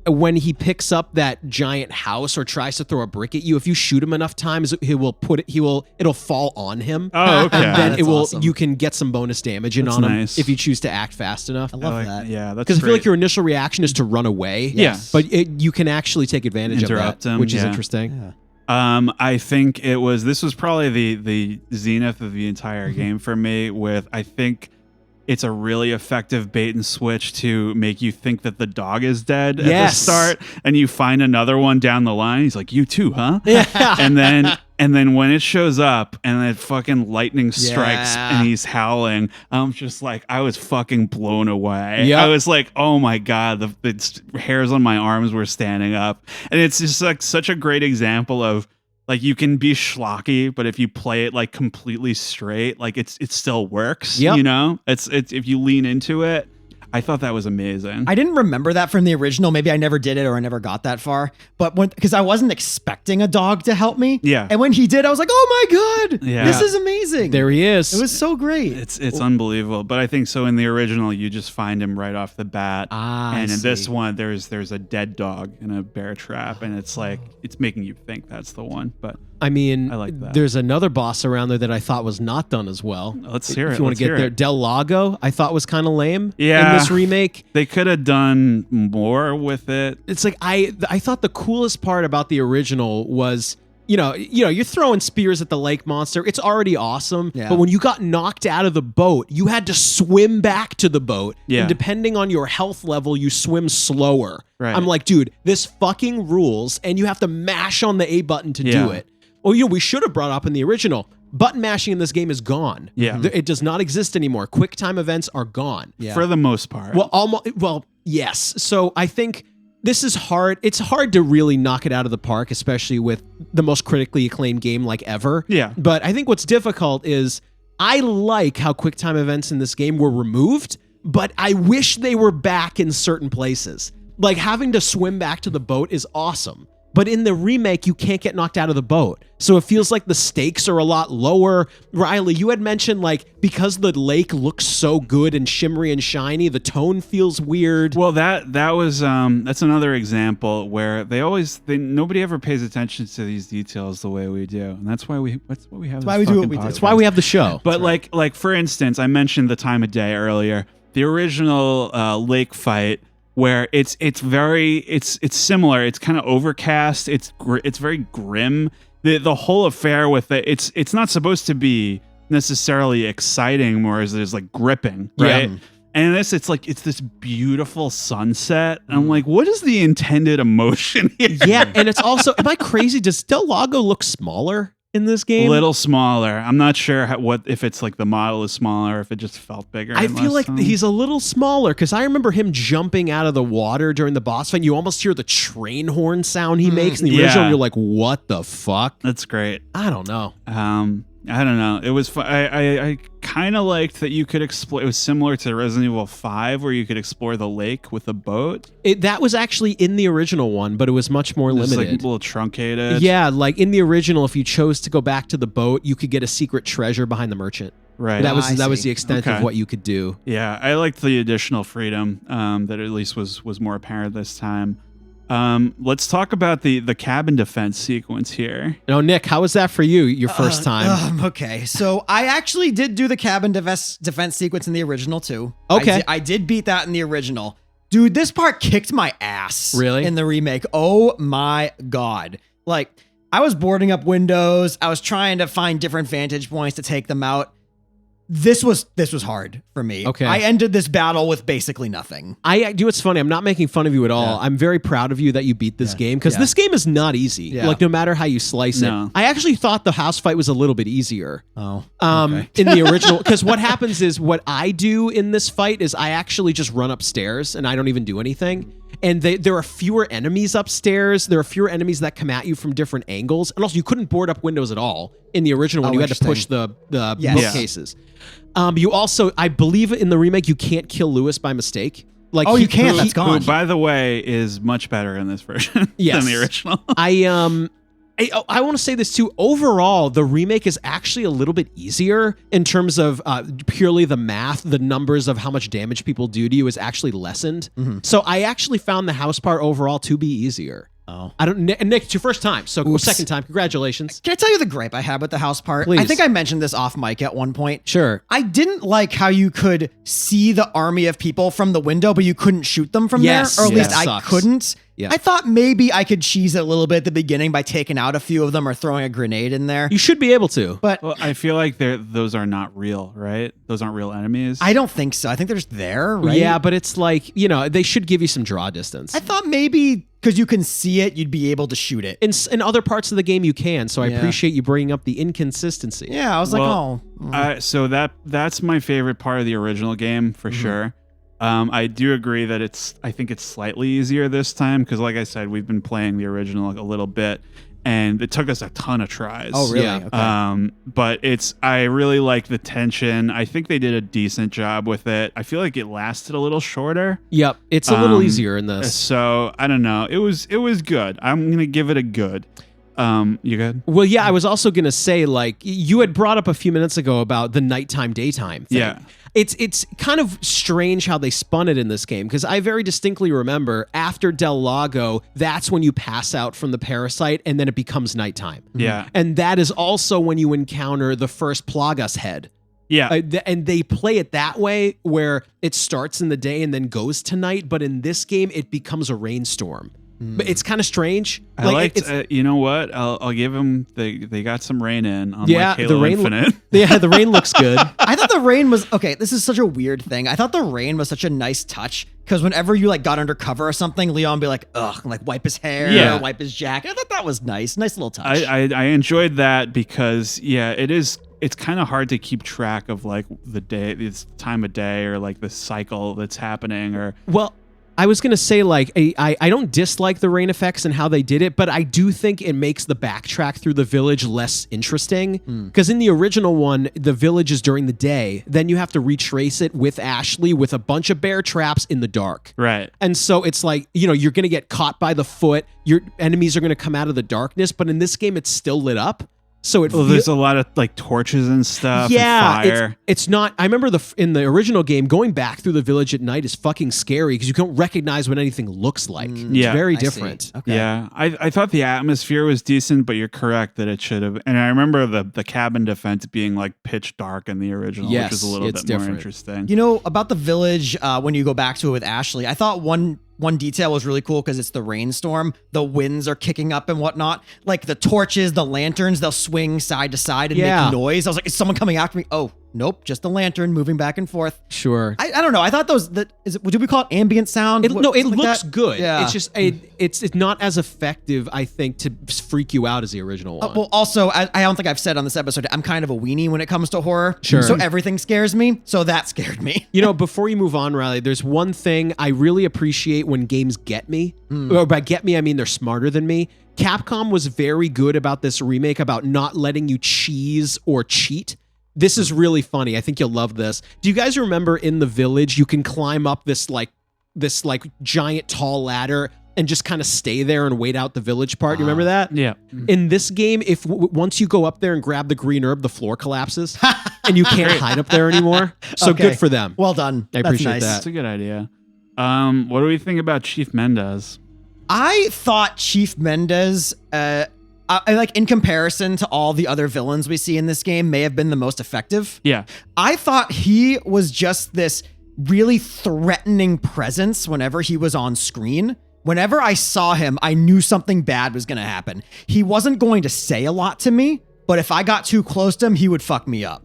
when he picks up that giant house or tries to throw a brick at you, if you shoot him enough times, it'll fall on him. Oh, okay. And then That's awesome. you can get some bonus damage in That's on him nice. if you choose to act fast enough. I love like, that. Yeah, that's Because I feel like great. your initial reaction is to run away. Yes. But you can actually take advantage Interrupt of that, him, which is yeah. interesting. Yeah. I think this was probably the zenith of the entire game for me. I think it's a really effective bait and switch to make you think that the dog is dead at the Yes. start, and you find another one down the line. He's like, "You too, huh?" Yeah. And then when it shows up and then fucking lightning strikes Yeah. and he's howling, I'm just like, I was fucking blown away. Yep. I was like, oh my God, the hairs on my arms were standing up. And it's just like such a great example of like, you can be schlocky, but if you play it like completely straight, like it still works. Yep. You know, it's if you lean into it. I thought that was amazing. I didn't remember that from the original. Maybe I never did it or I never got that far. But because I wasn't expecting a dog to help me. Yeah. And when he did, I was like, oh my God, Yeah. this is amazing. There he is. It was so great. It's unbelievable. But I think so in the original, you just find him right off the bat. I And in this see. one, there's a dead dog in a bear trap, and it's like it's making you think that's the one. But I mean, I like that. there's another boss around there that I thought was not done as well. Let's hear If it. you want Let's to get hear there, it. Del Lago, I thought was kind of lame in Yeah. this remake. They could have done more with it. It's like I thought the coolest part about the original was you're throwing spears at the lake monster. It's already awesome. Yeah. But when you got knocked out of the boat, you had to swim back to the boat. Yeah. And depending on your health level, you swim slower. Right. I'm like, dude, this fucking rules, and you have to mash on the A button to do it. Well, we should have brought up in the original, button mashing in this game is gone. Yeah. It does not exist anymore. Quick time events are gone. Yeah. For the most part. Well, yes. So I think this is hard. It's hard to really knock it out of the park, especially with the most critically acclaimed game like ever. Yeah. But I think what's difficult is I like how quick time events in this game were removed, but I wish they were back in certain places. Like having to swim back to the boat is awesome. But in the remake, you can't get knocked out of the boat. So it feels like the stakes are a lot lower. Riley, you had mentioned like because the lake looks so good and shimmery and shiny, the tone feels weird. Well, that's another example where nobody ever pays attention to these details the way we do, and that's why we have. That's why we do what we do. That's why we have the show. But like for instance, I mentioned the time of day earlier. The original lake fight, where it's similar. It's kind of overcast. It's very grim. The whole affair with it's not supposed to be necessarily exciting, whereas there's like gripping, right? Yeah. And it's this beautiful sunset. And I'm like, what is the intended emotion here? Yeah, and it's also, am I crazy? Does Del Lago look smaller in this game? A little smaller. I'm not sure if it's like the model is smaller or if it just felt bigger. I feel like he's a little smaller because I remember him jumping out of the water during the boss fight. You almost hear the train horn sound he makes in the original. And you're like, what the fuck? That's great. I don't know. I don't know. It was fun. I kind of liked that you could explore. It was similar to Resident Evil 5 where you could explore the lake with a boat. That was actually in the original one, but it was much more limited. Like a little truncated. Yeah, like in the original, if you chose to go back to the boat, you could get a secret treasure behind the merchant. Right. That was the extent of what you could do. Yeah, I liked the additional freedom that at least was more apparent this time. Let's talk about the cabin defense sequence here. No, Nick, how was that for you? Your first time? Okay, so I actually did do the cabin defense sequence in the original too. Okay, I did beat that in the original. Dude, this part kicked my ass. Really? In the remake. Oh my god! Like I was boarding up windows. I was trying to find different vantage points to take them out. This was hard for me. Okay. I ended this battle with basically nothing. I do. It's funny. I'm not making fun of you at all. Yeah. I'm very proud of you that you beat this game because this game is not easy. Yeah. Like no matter how you slice it. I actually thought the house fight was a little bit easier. Oh. In the original, because what happens is what I do in this fight is I actually just run upstairs and I don't even do anything. And there are fewer enemies upstairs. There are fewer enemies that come at you from different angles. And also, you couldn't board up windows at all in the original one. You had to push the bookcases. You also, I believe in the remake, you can't kill Lewis by mistake. Like you can't. That's gone. Who, by the way, is much better in this version than the original. I want to say this too. Overall, the remake is actually a little bit easier in terms of purely the math. The numbers of how much damage people do to you is actually lessened. Mm-hmm. So I actually found the house part overall to be easier. Oh, Nick, it's your first time, so second time. Congratulations. Can I tell you the gripe I had with the house part? Please. I think I mentioned this off mic at one point. Sure. I didn't like how you could see the army of people from the window, but you couldn't shoot them from there, or at least I couldn't. Yeah. I thought maybe I could cheese it a little bit at the beginning by taking out a few of them or throwing a grenade in there. You should be able to. But I feel like those are not real, right? Those aren't real enemies. I don't think so. I think they're just there, right? Yeah, but it's like, they should give you some draw distance. I thought maybe because you can see it, you'd be able to shoot it. In other parts of the game, you can. So I appreciate you bringing up the inconsistency. Yeah, I was so that's my favorite part of the original game for sure. I do agree that I think it's slightly easier this time because, like I said, we've been playing the original a little bit, and it took us a ton of tries. Oh, really? Yeah. Okay. But I really like the tension. I think they did a decent job with it. I feel like it lasted a little shorter. Yep, it's a little easier in this. So I don't know. It was good. I'm gonna give it a good. You good? Well, yeah, I was also going to say, like, you had brought up a few minutes ago about the nighttime, daytime thing. Yeah. It's kind of strange how they spun it in this game, because I very distinctly remember after Del Lago, that's when you pass out from the parasite, and then it becomes nighttime. Yeah. And that is also when you encounter the first Plagas head. Yeah. And they play it that way, where it starts in the day and then goes to night, but in this game, it becomes a rainstorm. But it's kind of strange. I liked, you know what? I'll give them. They got some rain in on like Halo the rain, Infinite. Yeah, the rain looks good. I thought the rain was okay. This is such a weird thing. I thought the rain was such a nice touch because whenever you like got under cover or something, Leon would be like, ugh, and, like wipe his hair, or wipe his jacket. I thought that was nice little touch. I enjoyed that because it is. It's kind of hard to keep track of like the day, this time of day, or like the cycle that's happening. Or well, I was going to say, like, I don't dislike the rain effects and how they did it, but I do think it makes the backtrack through the village less interesting. Because in the original one, the village is during the day. Then you have to retrace it with Ashley with a bunch of bear traps in the dark. Right. And so it's like, you're going to get caught by the foot. Your enemies are going to come out of the darkness. But in this game, it's still lit up. So there's a lot of like torches and stuff. Yeah, and fire. It's not. I remember in the original game, going back through the village at night is fucking scary because you don't recognize what anything looks like. It's very different. Okay. Yeah, I thought the atmosphere was decent, but you're correct that it should have. And I remember the cabin defense being like pitch dark in the original, which is a little bit more interesting. You know about the village when you go back to it with Ashley. I thought one detail was really cool because it's the rainstorm. The winds are kicking up and whatnot. Like the torches, the lanterns, they'll swing side to side and make noise. I was like, is someone coming after me? Oh, nope, just the lantern moving back and forth. Sure. I don't know. I thought do we call it ambient sound? It looks good. Yeah. It's just it's not as effective, I think, to freak you out as the original one. Well, also, I don't think I've said on this episode, I'm kind of a weenie when it comes to horror. Sure. So everything scares me. So that scared me. Before you move on, Riley, there's one thing I really appreciate when games get me. Or by get me, I mean they're smarter than me. Capcom was very good about this remake, about not letting you cheese or cheat. This is really funny. I think you'll love this. Do you guys remember in the village, you can climb up this giant tall ladder and just kind of stay there and wait out the village part? You remember that? Yeah. In this game, if once you go up there and grab the green herb, the floor collapses and you can't hide up there anymore. So good for them. Well done. I appreciate nice. that. That's a good idea. What do we think about Chief Mendez? I thought Chief Mendez, I like in comparison to all the other villains we see in this game, may have been the most effective. Yeah. I thought he was just this really threatening presence whenever he was on screen. Whenever I saw him, I knew something bad was going to happen. He wasn't going to say a lot to me, but if I got too close to him, he would fuck me up.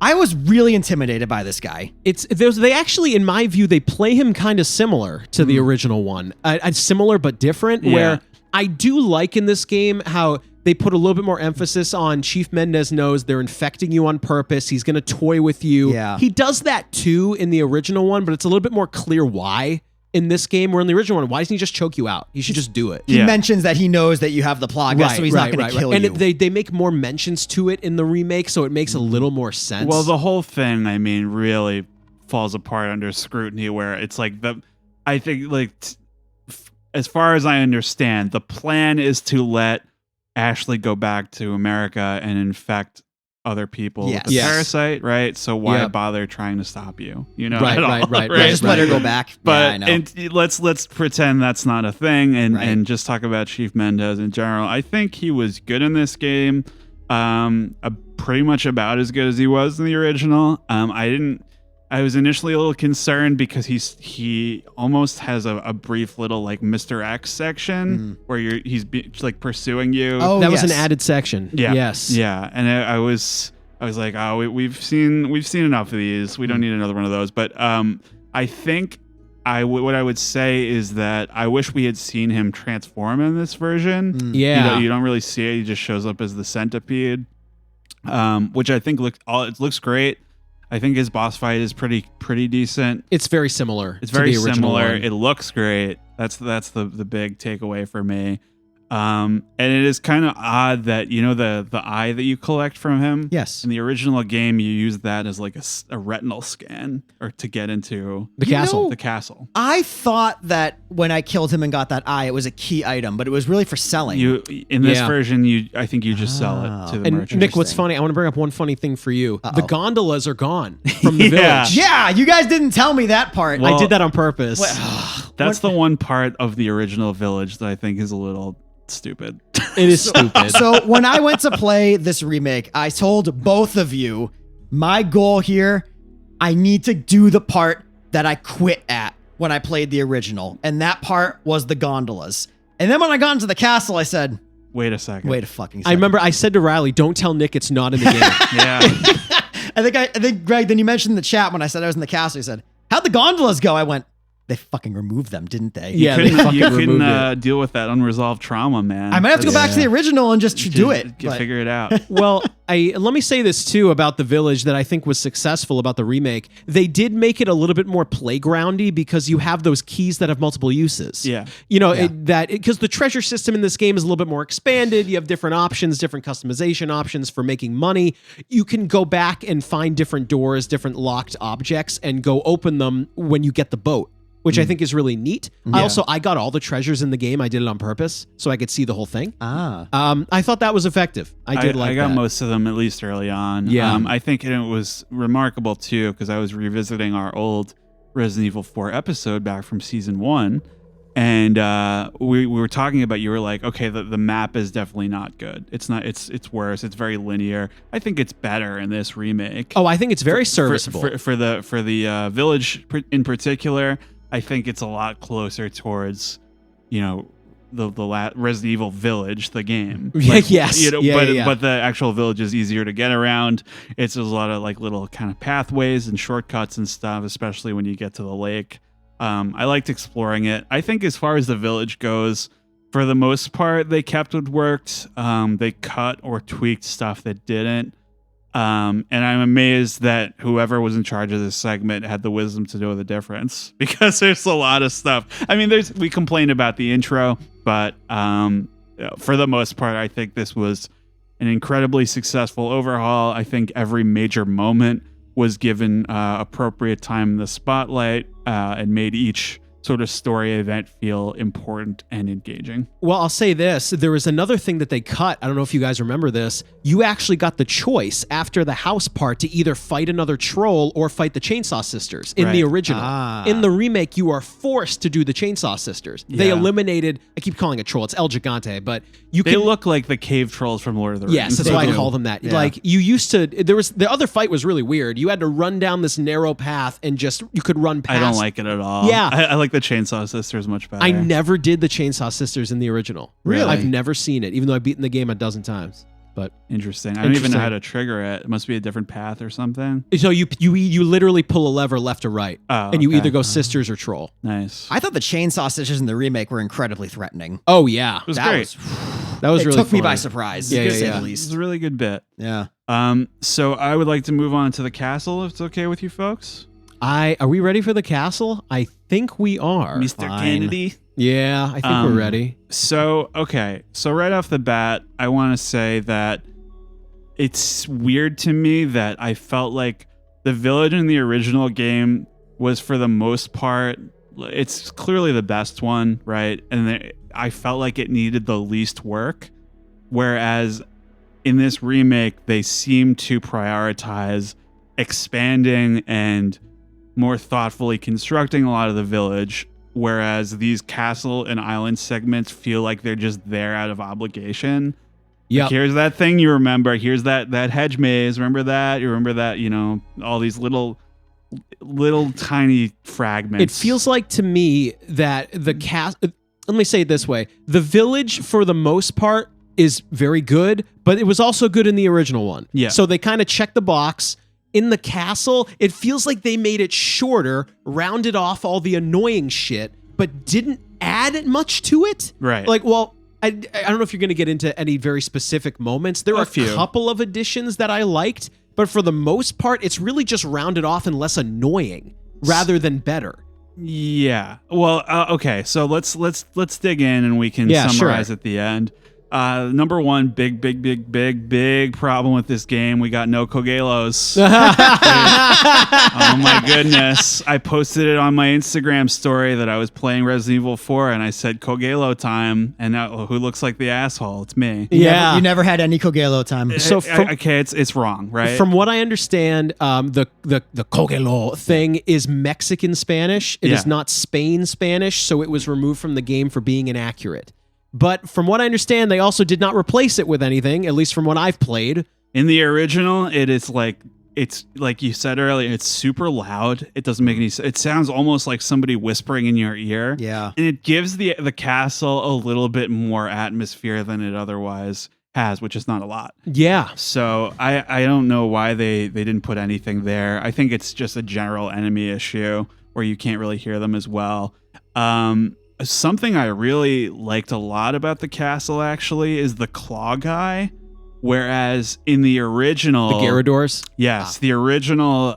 I was really intimidated by this guy. They actually, in my view, they play him kind of similar to the original one. Similar but different, where I do like in this game how they put a little bit more emphasis on Chief Mendez knows they're infecting you on purpose. He's going to toy with you. Yeah. He does that too in the original one, but it's a little bit more clear why. In this game, where in the original one, why doesn't he just choke you out? He should just do it. He mentions that he knows that you have the Plaga, so he's not going to kill you. And they make more mentions to it in the remake, so it makes a little more sense. Well, the whole thing, I mean, really falls apart under scrutiny, where it's like I think like as far as I understand, the plan is to let Ashley go back to America and infect other people with the parasite, right? So why bother trying to stop you? Right. Just let her go back. But and let's pretend that's not a thing, and just talk about Chief Mendez in general. I think he was good in this game, pretty much about as good as he was in the original. I was initially a little concerned because he almost has a brief little like Mr. X section where he's like pursuing you. Oh, that was an added section. Yeah. Yes. Yeah. And I was like, oh, we've seen enough of these. We don't need another one of those. But I think what I would say is that I wish we had seen him transform in this version. Yeah. You don't really see it. He just shows up as the centipede, which I think looks great. I think his boss fight is pretty decent. It's very similar. It's very to the original similar. one. It looks great. That's the big takeaway for me. And it is kind of odd that the eye that you collect from him. Yes. In the original game, you use that as like a retinal scan or to get into the castle. The castle. I thought that when I killed him and got that eye, it was a key item, but it was really for selling. In this version, I think you just sell it to the merchant. Nick, what's funny? I want to bring up one funny thing for you. The gondolas are gone from the village. Yeah, you guys didn't tell me that part. Well, I did that on purpose. That's the one part of the original village that I think is a little stupid. It is stupid. So when I went to play this remake, I told both of you, my goal here, I need to do the part that I quit at when I played the original. And that part was the gondolas. And then when I got into the castle, I said, Wait a second. wait a fucking second. I remember I said to Riley, don't tell Nick it's not in the game. Yeah. I think, Greg, then you mentioned in the chat when I said I was in the castle, you said, how'd the gondolas go? I went, they fucking removed them, didn't they? Yeah, You they fucking removed couldn't it. deal with that unresolved trauma, man. I might have to go back to the original and just do it. but- Figure it out. Well, let me say this too about the village that I think was successful about the remake. They did make it a little bit more playgroundy because you have those keys that have multiple uses. Yeah. You know, because the treasure system in this game is a little bit more expanded. You have different options, different customization options for making money. You can go back and find different doors, different locked objects, and go open them when you get the boat, which I think is really neat. I got all the treasures in the game. I did it on purpose so I could see the whole thing. I thought that was effective. I got that. Most of them, at least early on. Yeah. I think it was remarkable too, because I was revisiting our old Resident Evil 4 episode back from season 1. And we were talking about, you were like, okay, the map is definitely not good. It's not. It's worse. It's very linear. I think it's better in this remake. Oh, I think it's very serviceable. For the village in particular. I think it's a lot closer towards, the Resident Evil Village, the game. Yes. But the actual village is easier to get around. There's a lot of like little kind of pathways and shortcuts and stuff, especially when you get to the lake. I liked exploring it. I think as far as the village goes, for the most part, they kept what worked. They cut or tweaked stuff that didn't. And I'm amazed that whoever was in charge of this segment had the wisdom to know the difference, because there's a lot of stuff. I mean, we complained about the intro, but for the most part, I think this was an incredibly successful overhaul. I think every major moment was given appropriate time in the spotlight and made each sort of story event feel important and engaging. Well, I'll say this. There was another thing that they cut. I don't know if you guys remember this. You actually got the choice after the house part to either fight another troll or fight the Chainsaw Sisters in the original. In the remake, you are forced to do the Chainsaw Sisters. Yeah. They eliminated, I keep calling it troll, it's El Gigante, but they look like the cave trolls from Lord of the Rings. Yes, that's why I call them that. Yeah. Like, you used to, the other fight was really weird. You had to run down this narrow path and you could run past. I don't like it at all. Yeah. I like the Chainsaw Sisters much better. I never did the Chainsaw Sisters in the original. Really? I've never seen it, even though I've beaten the game a dozen times. But interesting. I don't even know how to trigger it. It must be a different path or something. So you literally pull a lever left or right, and you either go sisters or troll. Nice. I thought the Chainsaw Sisters in the remake were incredibly threatening. Oh yeah, it was great. That was it really took me fun. by surprise. Yeah, to say yeah. the It least. was a really good bit. Yeah. So I would like to move on to the castle, if it's okay with you folks. Are we ready for the castle? I think we are. Mr. Kennedy. Yeah, I think we're ready. So right off the bat, I want to say that it's weird to me that I felt like the village in the original game was, for the most part, it's clearly the best one, right? And I felt like it needed the least work, whereas in this remake, they seem to prioritize expanding and more thoughtfully constructing a lot of the village, whereas these castle and island segments feel like they're just there out of obligation. Yeah. Like, here's that thing you remember. Here's that hedge maze. Remember that? You remember that? All these little tiny fragments. It feels like to me that the let me say it this way. The village, for the most part, is very good, but it was also good in the original one. Yeah. So they kind of checked the box. In the castle, it feels like they made it shorter, rounded off all the annoying shit, but didn't add much to it. Right. Like, well, I don't know if you're going to get into any very specific moments. There are a couple of additions that I liked, but for the most part, it's really just rounded off and less annoying rather than better. Yeah. Well, okay. So let's dig in and we can summarize at the end. Number one, big problem with this game. We got no Kogelos. Oh my goodness. I posted it on my Instagram story that I was playing Resident Evil 4 and I said Kogelo time, and now who looks like the asshole? It's me. You never had any Kogelo time. So it's wrong, right? From what I understand, the Kogelo thing is Mexican Spanish. It is not Spain Spanish, so it was removed from the game for being inaccurate. But from what I understand, they also did not replace it with anything, at least from what I've played. In the original, it is like it's like you said earlier, it's super loud. It doesn't make any sense. It sounds almost like somebody whispering in your ear. Yeah. And it gives the castle a little bit more atmosphere than it otherwise has, which is not a lot. Yeah. So I don't know why they didn't put anything there. I think it's just a general enemy issue where you can't really hear them as well. Something I really liked a lot about the castle actually is the claw guy. Whereas in the original, The Gyarados? yes, the original,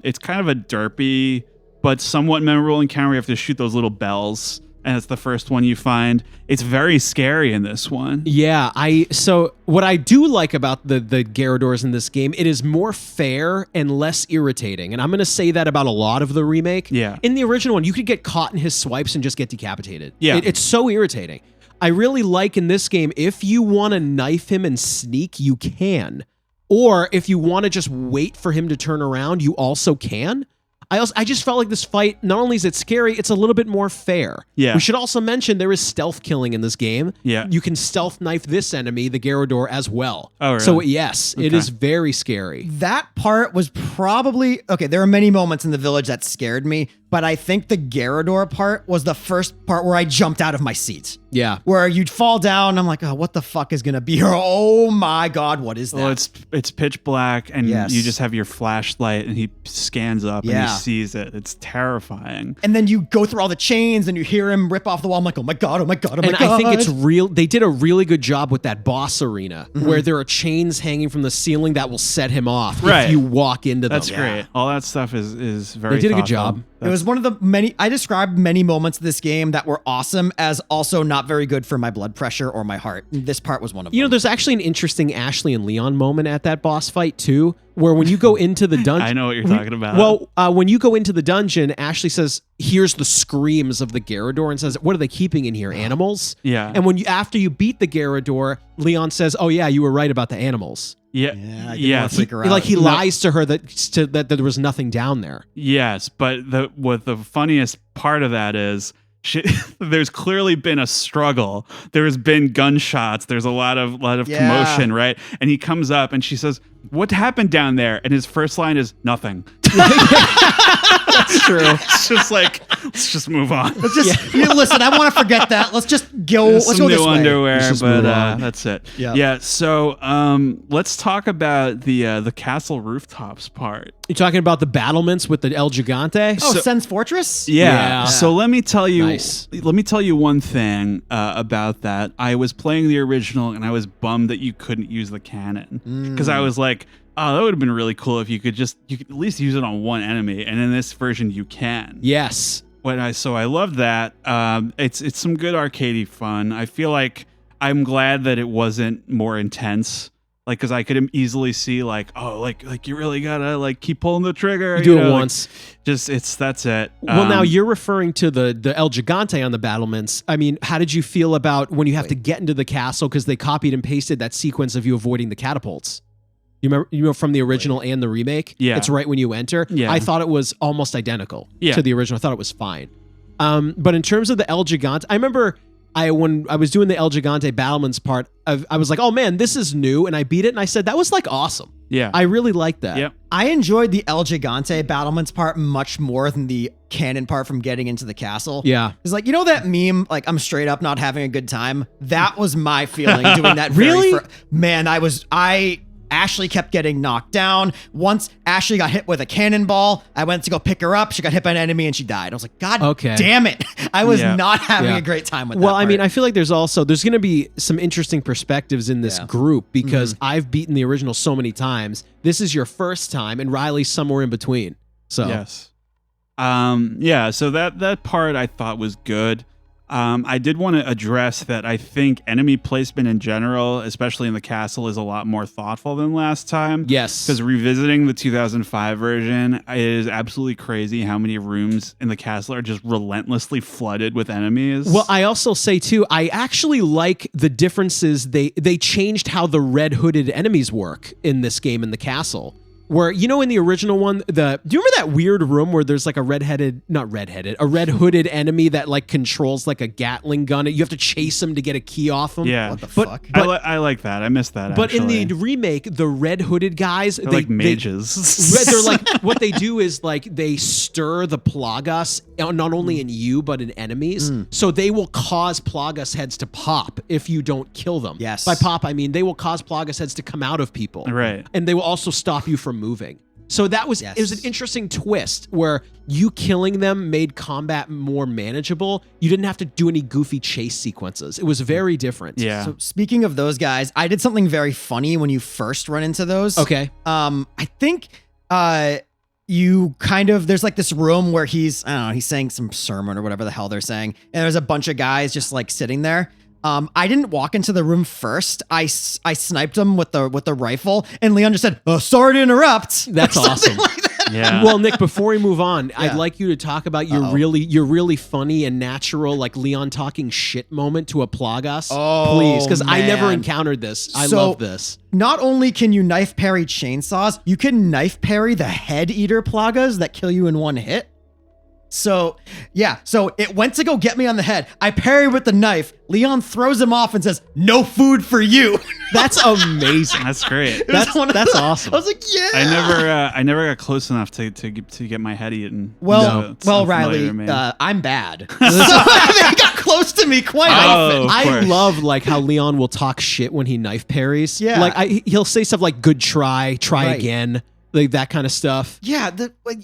it's kind of a derpy but somewhat memorable encounter. You have to shoot those little bells, and it's the first one you find. It's very scary in this one. Yeah, so what I do like about the Gyarados in this game, it is more fair and less irritating. And I'm going to say that about a lot of the remake. Yeah. In the original one, you could get caught in his swipes and just get decapitated. Yeah. It's so irritating. I really like in this game, if you want to knife him and sneak, you can. Or if you want to just wait for him to turn around, you also can. I just felt like this fight, not only is it scary, it's a little bit more fair. Yeah. We should also mention there is stealth killing in this game. Yeah. You can stealth knife this enemy, the Gyarados, as well. Oh, really? So yes, it Okay. is very scary. That part was probably okay. There are many moments in the village that scared me, but I think the Gyarados part was the first part where I jumped out of my seat. Yeah. Where you'd fall down, I'm like, oh, what the fuck is gonna be here? Oh my god, what is that? Well, it's pitch black, and Yes. you just have your flashlight, and he scans up and Yeah. he sees it. It's terrifying. And then you go through all the chains, and you hear him rip off the wall. I'm like, oh my god, oh my god, oh my And god. I think it's real. They did a really good job with that boss arena where there are chains hanging from the ceiling that will set him off Right. if you walk into them. That's great. All that stuff is very. They did a good thoughtful. job. It was one of the many, I described many moments of this game that were awesome as also not very good for my blood pressure or my heart. This part was one of You know, them. there's actually an interesting Ashley and Leon moment at that boss fight too, where when you go into the dungeon, I know what you're talking about. Well, when you go into the dungeon, Ashley says, "Here's the screams of the Gyarados," and says, "What are they keeping in here? Animals?" Yeah. And when you after you beat the Gyarados, Leon says, "Oh yeah, you were right about the animals." Yeah. Yeah, I didn't Yes. want to freak her out. Like he lies to her that there was nothing down there. Yes, but what the funniest part of that is there's clearly been a struggle. There's been gunshots. There's a lot of Yeah. commotion, right? And he comes up and she says, "What happened down there?" And his first line is nothing. That's true. It's just like, let's just move on. Let's just, you listen, I want to forget that. Let's just go, let's Some go new this way. underwear, Let's just but move on. that's it. Yeah. Yeah. So let's talk about the castle rooftops part. You're talking about the battlements with the El Gigante? Oh, So- Sen's Fortress? Yeah. So let me tell you. Nice. Let me tell you one thing about that. I was playing the original, and I was bummed that you couldn't use the cannon because I was like, "Oh, that would have been really cool if you could at least use it on one enemy." And in this version, you can. Yes. So I love that. It's some good arcadey fun. I feel like I'm glad that it wasn't more intense. Like, because I could easily see like, oh, like you really gotta like keep pulling the trigger. You do it know, like, once. That's it. Well, now you're referring to the El Gigante on the battlements. I mean, how did you feel about when you have to get into the castle because they copied and pasted that sequence of you avoiding the catapults? You remember from the original and the remake? Yeah. It's right when you enter. Yeah. I thought it was almost identical Yeah. to the original. I thought it was fine. But in terms of the El Gigante, I remember when I was doing the El Gigante battlements part, I was like, oh man, this is new. And I beat it and I said, that was like awesome. Yeah. I really liked that. Yep. I enjoyed the El Gigante battlements part much more than the cannon part from getting into the castle. Yeah. It's like, you know that meme, like I'm straight up not having a good time? That was my feeling doing that. Really? Man, Ashley kept getting knocked down. Once Ashley got hit with a cannonball, I went to go pick her up. She got hit by an enemy and she died. I was like, God Okay. damn it. I was Yeah. not having Yeah. a great time with that. Well, I mean, part. I feel like there's going to be some interesting perspectives in this Yeah. group because I've beaten the original so many times. This is your first time, and Riley's somewhere in between. So Yes. Yeah. So that part I thought was good. I did want to address that I think enemy placement in general, especially in the castle, is a lot more thoughtful than last time. yes, Because revisiting the 2005 version, it is absolutely crazy how many rooms in the castle are just relentlessly flooded with enemies. well, I also say too, I actually like the differences. They changed how the red hooded enemies work in this game in the castle. where, you know, in the original one, do you remember that weird room where there's like a red hooded enemy that like controls like a Gatling gun? You have to chase him to get a key off him. Yeah. What the fuck? I like that. I missed that. But actually. in the remake, the red hooded guys, they're like mages. They're like, what they do is like they stir the Plagas not only in you but in enemies. So they will cause Plagas heads to pop if you don't kill them. Yes. By pop, I mean they will cause Plagas heads to come out of people. Right. And they will also stop you from moving. So that was it was an interesting twist where you killing them made combat more manageable. You didn't have to do any goofy chase sequences. It was very different. Yeah. So speaking of those guys, I did something very funny when you first run into those. Okay. I think you kind of, there's like this room where he's saying some sermon or whatever the hell they're saying, and there's a bunch of guys just like sitting there. I didn't walk into the room first. I sniped him with the rifle, and Leon just said, "Oh, sorry to interrupt." That's awesome. Like that. Yeah. Well, Nick, before we move on, I'd like you to talk about your really funny and natural like Leon talking shit moment to a Plagas. Oh, please, because I never man. encountered this. I So- love this. Not only can you knife parry chainsaws, you can knife parry the head eater Plagas that kill you in one hit. So, yeah. So it went to go get me on the head. I parry with the knife. Leon throws him off and says, "No food for you." That's amazing. That's great. That's awesome. I was like, yeah. I never got close enough to get my head eaten. Well, So it's Riley, unfamiliar to me. I'm bad. So they got close to me quite often. Of I course. love like how Leon will talk shit when he knife parries. Yeah. Like he'll say stuff like "good try Right. again," like that kind of stuff. Yeah,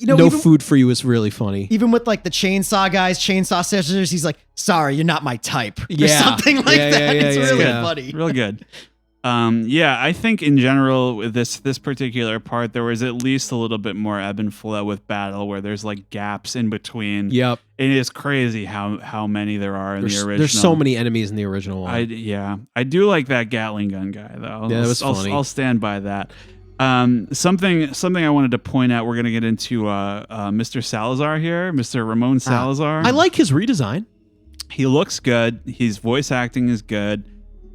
No food for you is really funny. Even with like the chainsaw guys, chainsaw scissors, he's like, "Sorry, you're not my type," or Yeah. something like Yeah, that. yeah, It's yeah, really yeah. funny. Real good. Yeah, I think in general with this particular part, there was at least a little bit more ebb and flow with battle, where there's like gaps in between. Yep. It is crazy how many there are in the original. There's so many enemies in the original one. I do like that Gatling gun guy though. Yeah, that was funny. I'll stand by that. Something I wanted to point out. We're gonna get into Mr. Salazar here, Mr. Ramon Salazar. I like his redesign. He looks good. His voice acting is good.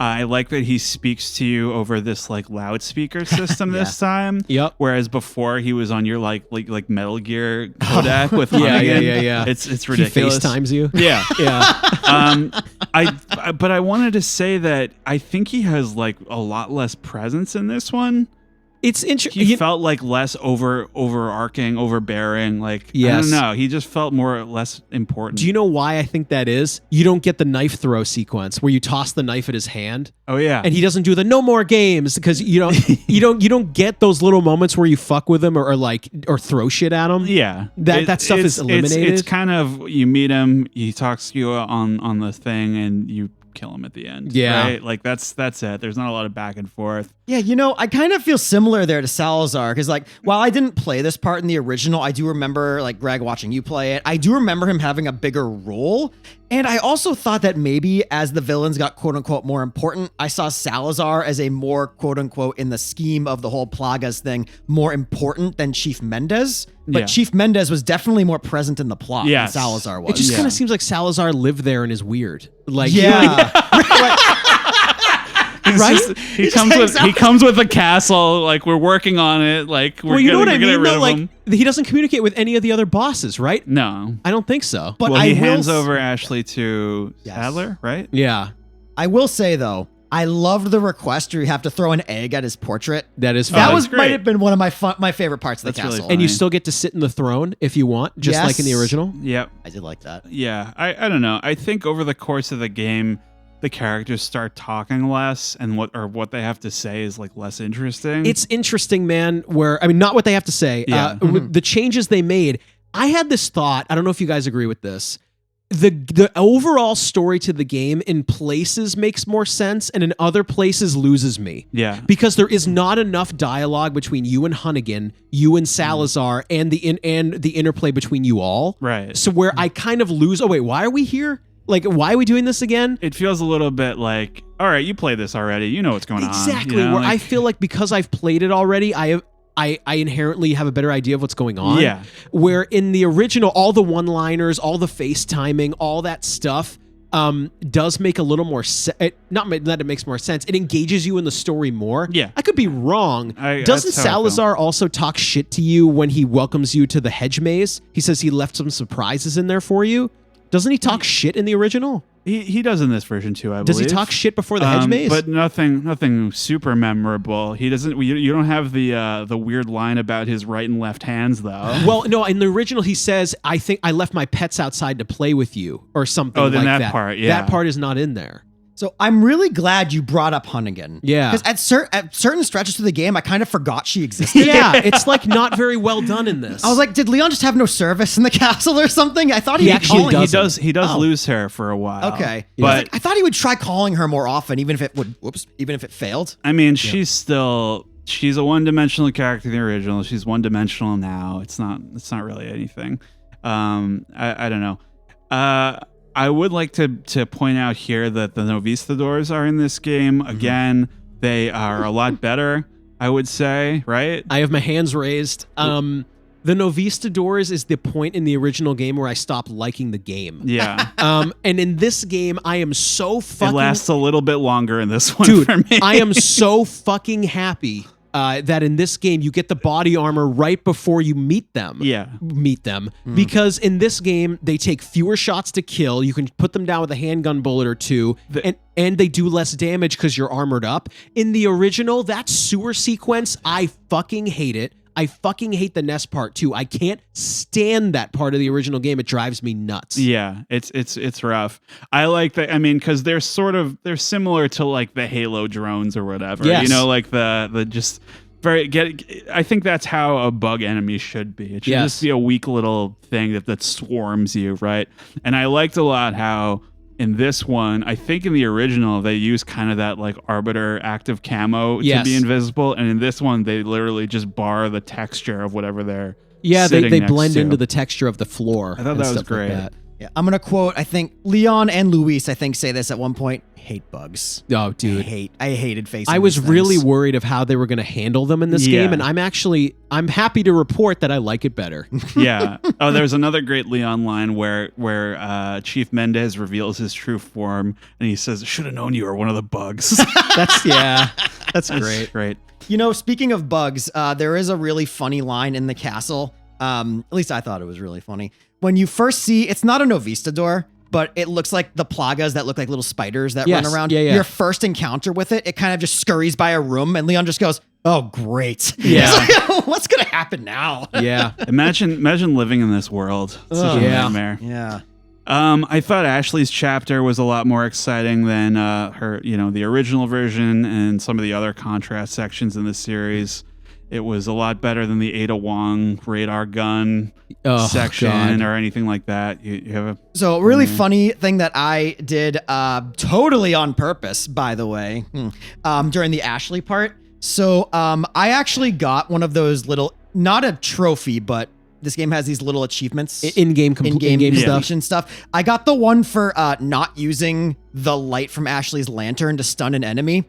I like that he speaks to you over this like loudspeaker system this time. Yep. Whereas before he was on your like Metal Gear codec with Hunnigan. Yeah. It's ridiculous. He FaceTimes you. Yeah. Yeah. But I wanted to say that I think he has like a lot less presence in this one. It's interesting. He felt like less overarching, overbearing. Like I Yes. don't know. He just felt more or less important. Do you know why I think that is? You don't get the knife throw sequence where you toss the knife at his hand. Oh yeah. And he doesn't do the no more games because you don't get those little moments where you fuck with him or throw shit at him. Yeah, That stuff is eliminated. It's kind of you meet him, he talks to you on the thing, and you kill him at the end. Yeah. right? Like that's it. There's not a lot of back and forth. Yeah, I kind of feel similar there to Salazar because, like, while I didn't play this part in the original, I do remember, like, Greg watching you play it. I do remember him having a bigger role. And I also thought that maybe as the villains got quote unquote more important, I saw Salazar as a more quote unquote in the scheme of the whole Plagas thing more important than Chief Mendez. But Yeah. Chief Mendez was definitely more present in the plot Yes. than Salazar was. It just Yeah. kind of seems like Salazar lived there and is weird. Like yeah. Right? He comes with a castle. Like we're working on it. Like we're well, you know what I gonna get mean? rid Though, of like him. he doesn't communicate with any of the other bosses, right? No. I don't think so. But Well, I he will hands s- over Ashley to Yes. Sadler, right? Yeah, I will say though, I loved the request where you have to throw an egg at his portrait. that is That fun. was that's might great. have been one of my favorite parts of the That's really castle. fun. And you Fine. still get to sit in the throne if you want, just like in the Yes. original. Yep. I did like that. Yeah. I don't know. I think over the course of the game, the characters start talking less, and what they have to say is like less interesting. It's interesting, man, where, I mean, not what they have to say. Yeah. With the changes they made, I had this thought, I don't know if you guys agree with this. The overall story to the game in places makes more sense and in other places loses me. yeah. Because there is not enough dialogue between you and Hunnigan, you and Salazar, and the interplay between you all. Right. So where I kind of lose, oh wait, why are we here? Like, why are we doing this again? It feels a little bit like, all right, you played this already. You know what's going on. Exactly. You know, Where I like- feel like because I've played it already, I inherently have a better idea of what's going on. Yeah. Where in the original, all the one-liners, all the FaceTiming, all that stuff, does make a little more not that it makes more sense. It engages you in the story more. Yeah. I could be wrong. Doesn't that's how I feel. Salazar also talk shit to you when he welcomes you to the hedge maze? He says he left some surprises in there for you. Doesn't he talk shit in the original? He does in this version too, I believe. Does he talk shit before the hedge maze? But nothing super memorable. He doesn't. You don't have the weird line about his right and left hands though. Well, no, in the original he says, "I think I left my pets outside to play with you," or something. Oh, then like that part, yeah. That part is not in there. So I'm really glad you brought up Hunnigan. Yeah. Because at certain stretches through the game, I kind of forgot she existed. Yeah, it's like not very well done in this. I was like, did Leon just have no service in the castle or something? I thought He he actually does. He does lose her for a while. Okay. But I thought he would try calling her more often, even if it failed. I mean, she's a one-dimensional character in the original. She's one-dimensional now. It's not really anything. I don't know. I would like to point out here that the Novistadors are in this game. Again, they are a lot better, I would say, right? I have my hands raised. The Novistadors is the point in the original game where I stopped liking the game. Yeah. And in this game, I am so fucking... It lasts a little bit longer in this one Dude, for me. I am so fucking happy that in this game you get the body armor right before you meet them. Yeah. Because in this game they take fewer shots to kill. You can put them down with a handgun bullet or two, and they do less damage because you're armored up. In the original, that sewer sequence, I fucking hate it. I fucking hate the Nest part too. I can't stand that part of the original game. It drives me nuts. Yeah, it's rough. I like that. I mean, because they're similar to like the Halo drones or whatever. Yes. You know, like the just I think that's how a bug enemy should be. It should just be a weak little thing that swarms you, right? And I liked a lot how in this one, I think in the original, they use kind of that like Arbiter active camo to be invisible. And in this one, they literally just bar the texture of whatever they're they blend into the texture of the floor. I thought that was great. Like that. Yeah, I'm going to quote, I think Leon and Luis, say this at one point, hate bugs. Oh, dude. I hated facing I was these really things. worried of how they were going to handle them in this game, and I'm happy to report that I like it better. Yeah. Oh, there's another great Leon line where Chief Mendez reveals his true form, and he says, "Should have known you were one of the bugs." That's great. Great. You know, speaking of bugs, there is a really funny line in the castle. At least I thought it was really funny. When you first see, it's not a Novistador, but it looks like the plagas that look like little spiders that run around. Yeah. Your first encounter with it kind of just scurries by a room, and Leon just goes, "Oh, great." Yeah. Like, what's going to happen now? Yeah. Imagine living in this world. It's such a nightmare. Yeah. I thought Ashley's chapter was a lot more exciting than her, the original version and some of the other contrast sections in the series. It was a lot better than the Ada Wong radar gun section or anything like that. You have So a really funny thing that I did totally on purpose, by the way, during the Ashley part. So I actually got one of those little, not a trophy, but this game has these little achievements. In-game completion stuff. I got the one for not using the light from Ashley's lantern to stun an enemy.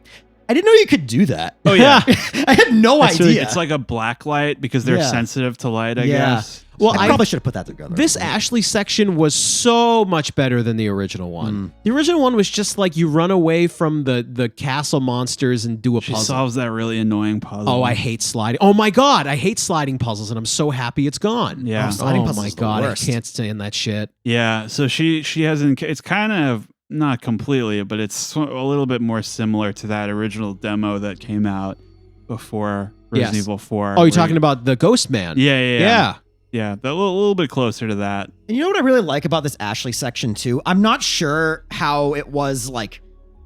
I didn't know you could do that. Oh, yeah. I had no idea. It's like a black light because they're sensitive to light, I guess. Well, I probably should have put that together. This Ashley section was so much better than the original one. The original one was just like you run away from the castle monsters and do a puzzle. She solves that really annoying puzzle. Oh, I hate sliding. Oh my god, I hate sliding puzzles, and I'm so happy it's gone. Yeah. Sliding oh puzzles my is the god, worst. I can't stand that shit. Yeah, so she hasn't. It's kind of not completely, but it's a little bit more similar to that original demo that came out before Resident Evil 4. Oh, you're talking about the Ghost Man? Yeah. Yeah, a little bit closer to that. And you know what I really like about this Ashley section too? I'm not sure how it was like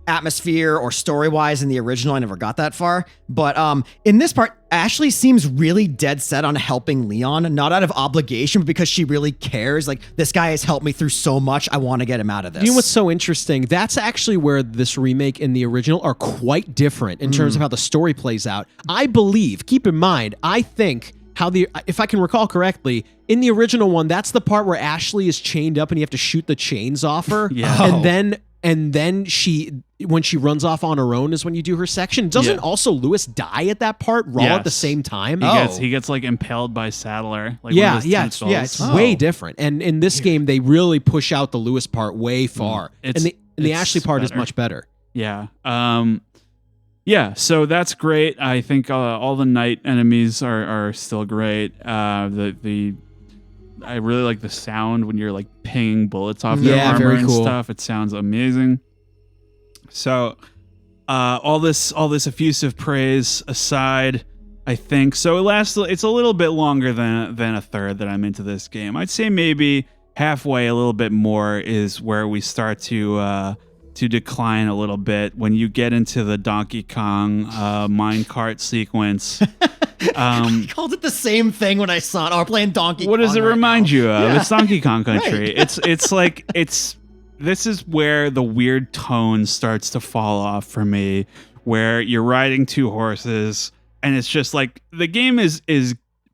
atmosphere or story-wise in the original. I never got that far. But in this part, Ashley seems really dead set on helping Leon, not out of obligation, but because she really cares. Like, this guy has helped me through so much. I want to get him out of this. You know what's so interesting? That's actually where this remake and the original are quite different in terms of how the story plays out. I believe, keep in mind, I think if I can recall correctly, in the original one, that's the part where Ashley is chained up and you have to shoot the chains off her. Yeah. And then when she runs off on her own is when you do her section. Doesn't also Lewis die at that part all at the same time? He gets like impaled by Saddler. Like It's way different. And in this game, they really push out the Lewis part way far. And the Ashley part is much better. Yeah. So that's great. I think all the night enemies are still great. I really like the sound when you're like pinging bullets off their armor very and cool. stuff. It sounds amazing. So, all this effusive praise aside, I think so. It's a little bit longer than a third that I'm into this game. I'd say maybe halfway, a little bit more is where we start to decline a little bit when you get into the Donkey Kong minecart sequence. I called it the same thing when I saw it. We're playing Donkey Kong. What does it remind you of? Yeah. It's Donkey Kong Country. Right. This is where the weird tone starts to fall off for me, where you're riding two horses, and it's just like the game is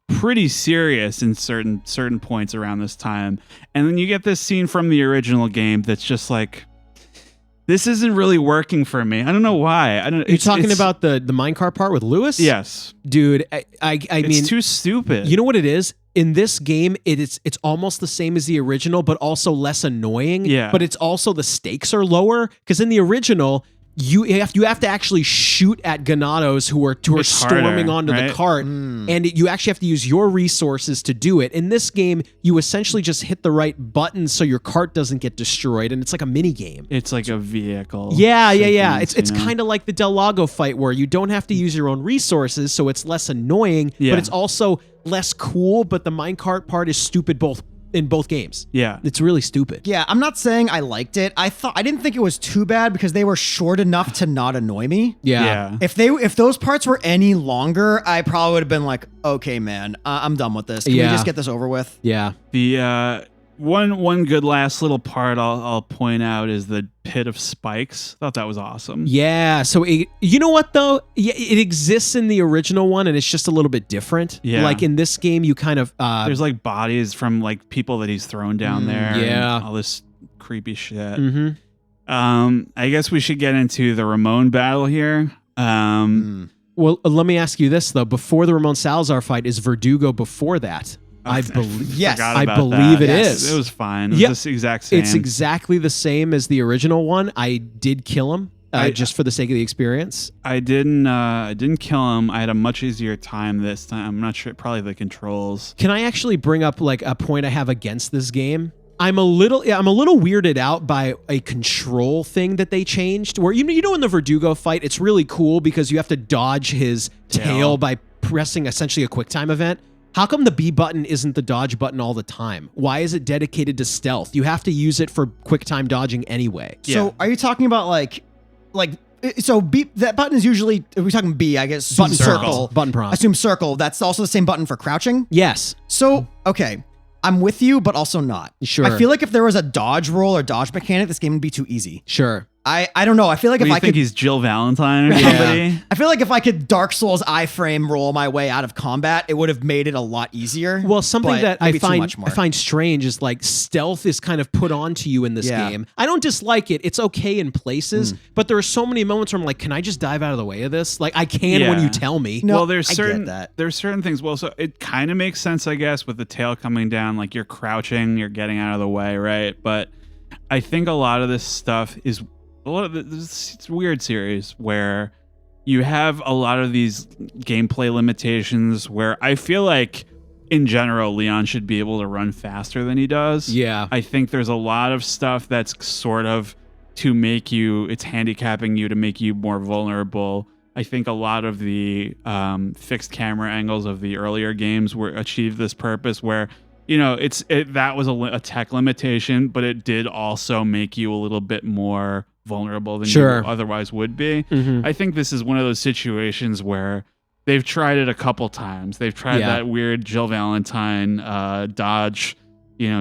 pretty serious in certain points around this time, and then you get this scene from the original game that's just like, this isn't really working for me. I don't know why. You're talking about the minecart part with Lewis? Yes. Dude, I mean, it's too stupid. You know what it is? In this game, it's almost the same as the original, but also less annoying. Yeah. But it's also the stakes are lower because in the original, you have to actually shoot at Ganados who are storming onto the cart, and you actually have to use your resources to do it. In this game, you essentially just hit the right button so your cart doesn't get destroyed, and it's like a mini game. It's like a vehicle. Yeah. It's kind of like the Del Lago fight where you don't have to use your own resources, so it's less annoying, but it's also less cool. But the minecart part is stupid in both games. Yeah. It's really stupid. Yeah, I'm not saying I liked it. I didn't think it was too bad because they were short enough to not annoy me. Yeah. If those parts were any longer, I probably would have been like, okay, man, I'm done with this. Can we just get this over with? Yeah. The one good last little part I'll point out is the pit of spikes. Thought that was awesome. Yeah. So you know what though? Yeah, it exists in the original one, and it's just a little bit different. Yeah. Like in this game, you kind of there's like bodies from like people that he's thrown down there. Yeah. And all this creepy shit. Mm-hmm. I guess we should get into the Ramon battle here. Well, let me ask you this though: before the Ramon Salazar fight, is Verdugo before that? I believe. Yes, I believe it is. is. It was fine. It was the exact same. It's exactly the same as the original one. I did kill him just for the sake of the experience. I didn't kill him. I had a much easier time this time. I'm not sure. Probably the controls. Can I actually bring up like a point I have against this game? I'm a little weirded out by a control thing that they changed. Where you know in the Verdugo fight, it's really cool because you have to dodge his tail by pressing essentially a QuickTime event. How come the B button isn't the dodge button all the time? Why is it dedicated to stealth? You have to use it for QuickTime dodging anyway. So are you talking about like so B, that button is usually, if we're talking B, I guess button circle. Button prompt. Assume circle. That's also the same button for crouching? Yes. So, okay. I'm with you, but also not. Sure. I feel like if there was a dodge roll or dodge mechanic, this game would be too easy. Sure. I don't know. I feel like if I could, he's Jill Valentine or somebody. I feel like if I could Dark Souls iframe roll my way out of combat, it would have made it a lot easier. Well, something that I find find strange is like stealth is kind of put onto you in this game. I don't dislike it. It's okay in places, but there are so many moments where I'm like, can I just dive out of the way of this? Like I can when you tell me. No, well, there's certain I get that. There's certain things. Well, so it kind of makes sense, I guess, with the tail coming down. Like you're crouching, you're getting out of the way, right? But I think a lot of this stuff is. It's a weird series where you have a lot of these gameplay limitations where I feel like in general Leon should be able to run faster than he does. Yeah. I think there's a lot of stuff that's sort of to make you, it's handicapping you to make you more vulnerable. I think a lot of the fixed camera angles of the earlier games were achieved this purpose where that was a tech limitation, but it did also make you a little bit more vulnerable than you otherwise would be. I think this is one of those situations where they've tried it a couple times. They've tried that weird Jill Valentine dodge,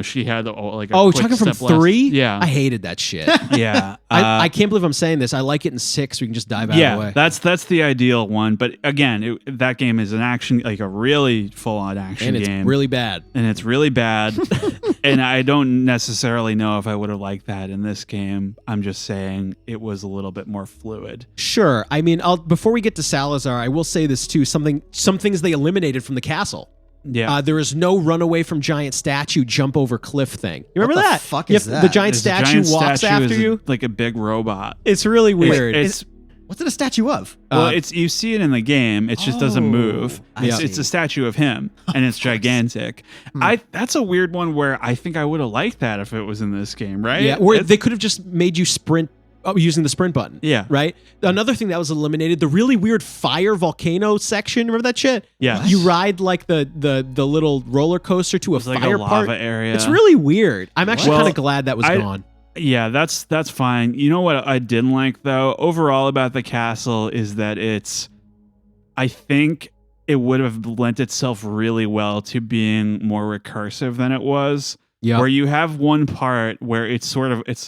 she had like a Oh, quick talking from step left. 3? Yeah. I hated that shit. Yeah. I can't believe I'm saying this. I like it in 6 so we can just dive out of the way. That's the ideal one. But again, that game is an action, like a really full-on action And game. it's really bad. And it's really bad. And I don't necessarily know if I would have liked that in this game. I'm just saying it was a little bit more fluid. Sure. I mean, before we get to Salazar, I will say this too. Some things they eliminated from the castle. Yeah. There is no run away from giant statue, jump over cliff thing. You remember What the that? fuck is that? The giant This statue giant walks statue after is you. like a big robot. It's really weird. What's it a statue of? Well, you see it in the game. It just doesn't move. I It's see. a statue of him, and it's gigantic. That's a weird one where I think I would have liked that if it was in this game, right? Yeah, or they could have just made you sprint using the sprint button. Yeah. Right? Another thing that was eliminated, the really weird fire volcano section. Remember that shit? Yeah. You ride like the little roller coaster to a It's like fire a lava part. area. It's really weird. I'm actually Well, kind of glad that was gone. Yeah, that's fine. You know what I didn't like though, overall about the castle is that I think it would have lent itself really well to being more recursive than it was. Yeah. Where you have one part where it's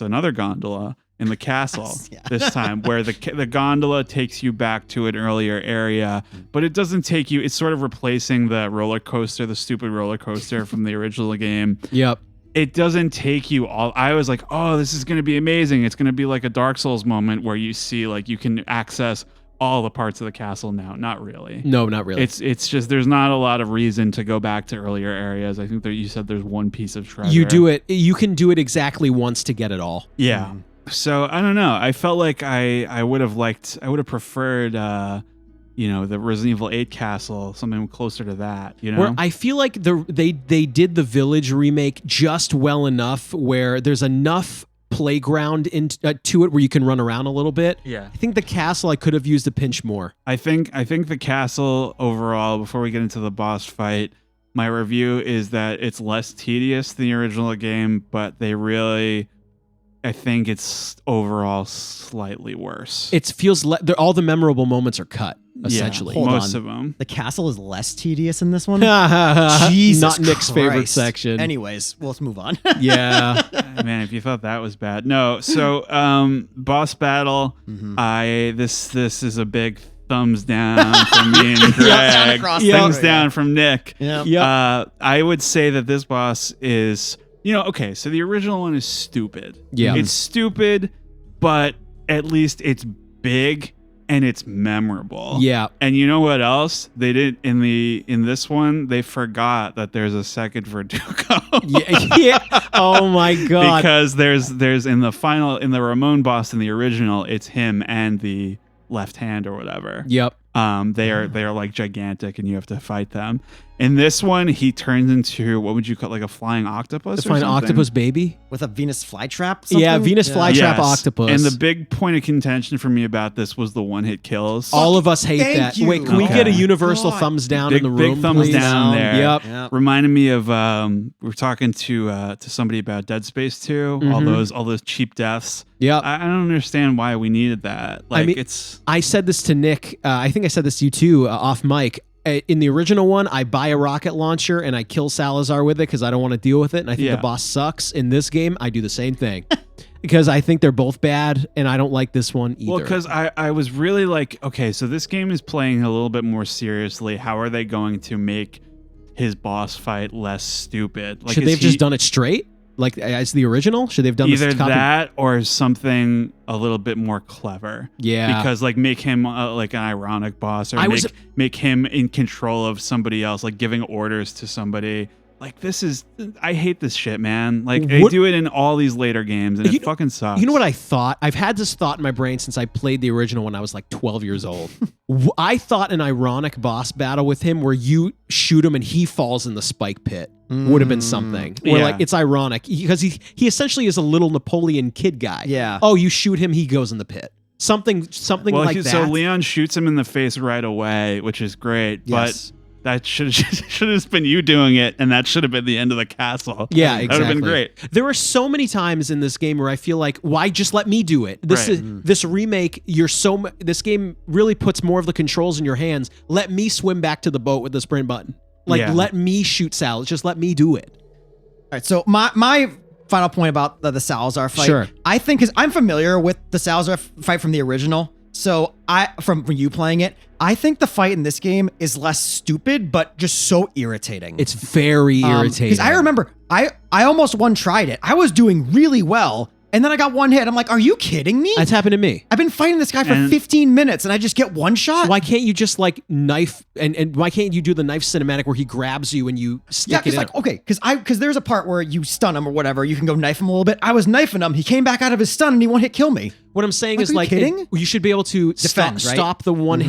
another gondola in the castle this time, where the gondola takes you back to an earlier area, but it doesn't take you. It's sort of replacing the roller coaster, the stupid roller coaster from the original game. Yep. It doesn't take you all. I was like, oh, this is going to be amazing. It's going to be like a Dark Souls moment where you see like you can access all the parts of the castle now. Not really. No, not really. It's just there's not a lot of reason to go back to earlier areas. I think that you said there's one piece of treasure. You can do it exactly once to get it all. Yeah. So I don't know. I felt like I would have preferred the Resident Evil 8 castle, something closer to that, Where I feel like they did the Village remake just well enough where there's enough playground to it where you can run around a little bit. Yeah. I think the castle I could have used a pinch more. I think the castle overall, before we get into the boss fight, my review is that it's less tedious than the original game, but I think it's overall slightly worse. It feels all the memorable moments are cut essentially. Yeah, Hold most on. of them. The castle is less tedious in this one? Jesus, not Nick's Christ. favorite section. Anyways, let's move on. Yeah. Man, if you thought that was bad. No, so boss battle, this is a big thumbs down from me and Greg. Thumbs down from Nick. Yep. I would say that this boss is, okay, so the original one is stupid. Yeah. It's stupid, but at least it's big and it's memorable. Yeah. And you know what else? They did in this one, they forgot that there's a second Verdugo. yeah. Oh my god. Because there's in the Ramon boss in the original, it's him and the left hand or whatever. Yep. They are like gigantic and you have to fight them. In this one, he turns into, what would you call, like a flying octopus? The flying octopus baby. With a Venus flytrap? Yeah, Venus flytrap octopus. And the big point of contention for me about this was the one-hit kills. All of us hate Thank that. you. Wait, can we Okay. get a universal thumbs down in the room? Big thumbs please? down there. Yep. Reminded me of we were talking to somebody about Dead Space 2. All those cheap deaths. Yep. I don't understand why we needed that. Like, I said this to Nick. I think I said this to you too, off mic. In the original one, I buy a rocket launcher and I kill Salazar with it because I don't want to deal with it, and I think the boss sucks. In this game, I do the same thing because I think they're both bad, and I don't like this one either. Well, because I was really like, okay, so this game is playing a little bit more seriously. How are they going to make his boss fight less stupid? Like, should they have just done it straight? Like as the original? Should they have done either this that or something a little bit more clever? Yeah, because like make him like an ironic boss, or make him in control of somebody else, like giving orders to somebody. Like I hate this shit, man. Like they do it in all these later games, and it fucking sucks. You know what I thought? I've had this thought in my brain since I played the original when I was like 12 years old. I thought an ironic boss battle with him where you shoot him and he falls in the spike pit would have been something. Where like it's ironic because he essentially is a little Napoleon kid guy. Yeah. Oh, you shoot him, he goes in the pit. Something like that. So Leon shoots him in the face right away, which is great, Yes. but that should have been you doing it, and that should have been the end of the castle. Yeah, exactly. That would have been great. There are so many times in this game where I feel like, why just let me do it? This remake, this game really puts more of the controls in your hands. Let me swim back to the boat with the sprint button. Like, let me shoot Sal. Just let me do it. right, so my final point about the Salazar fight, Sure. I think, because I'm familiar with the Salazar fight from the original, so from you playing it, I think the fight in this game is less stupid, but just so irritating. It's very irritating. Because I remember I almost one-tried it. I was doing really well, and then I got one hit. I'm like, are you kidding me? That's happened to me. I've been fighting this guy for 15 minutes, and I just get one shot? Why can't you just like knife and why can't you do the knife cinematic where he grabs you and you stick it in? Like, okay, because there's a part where you stun him or whatever, you can go knife him a little bit. I was knifing him, he came back out of his stun and he one hit kill me. What I'm saying Like, is are you like kidding? you should be able to Defend, right? stop the one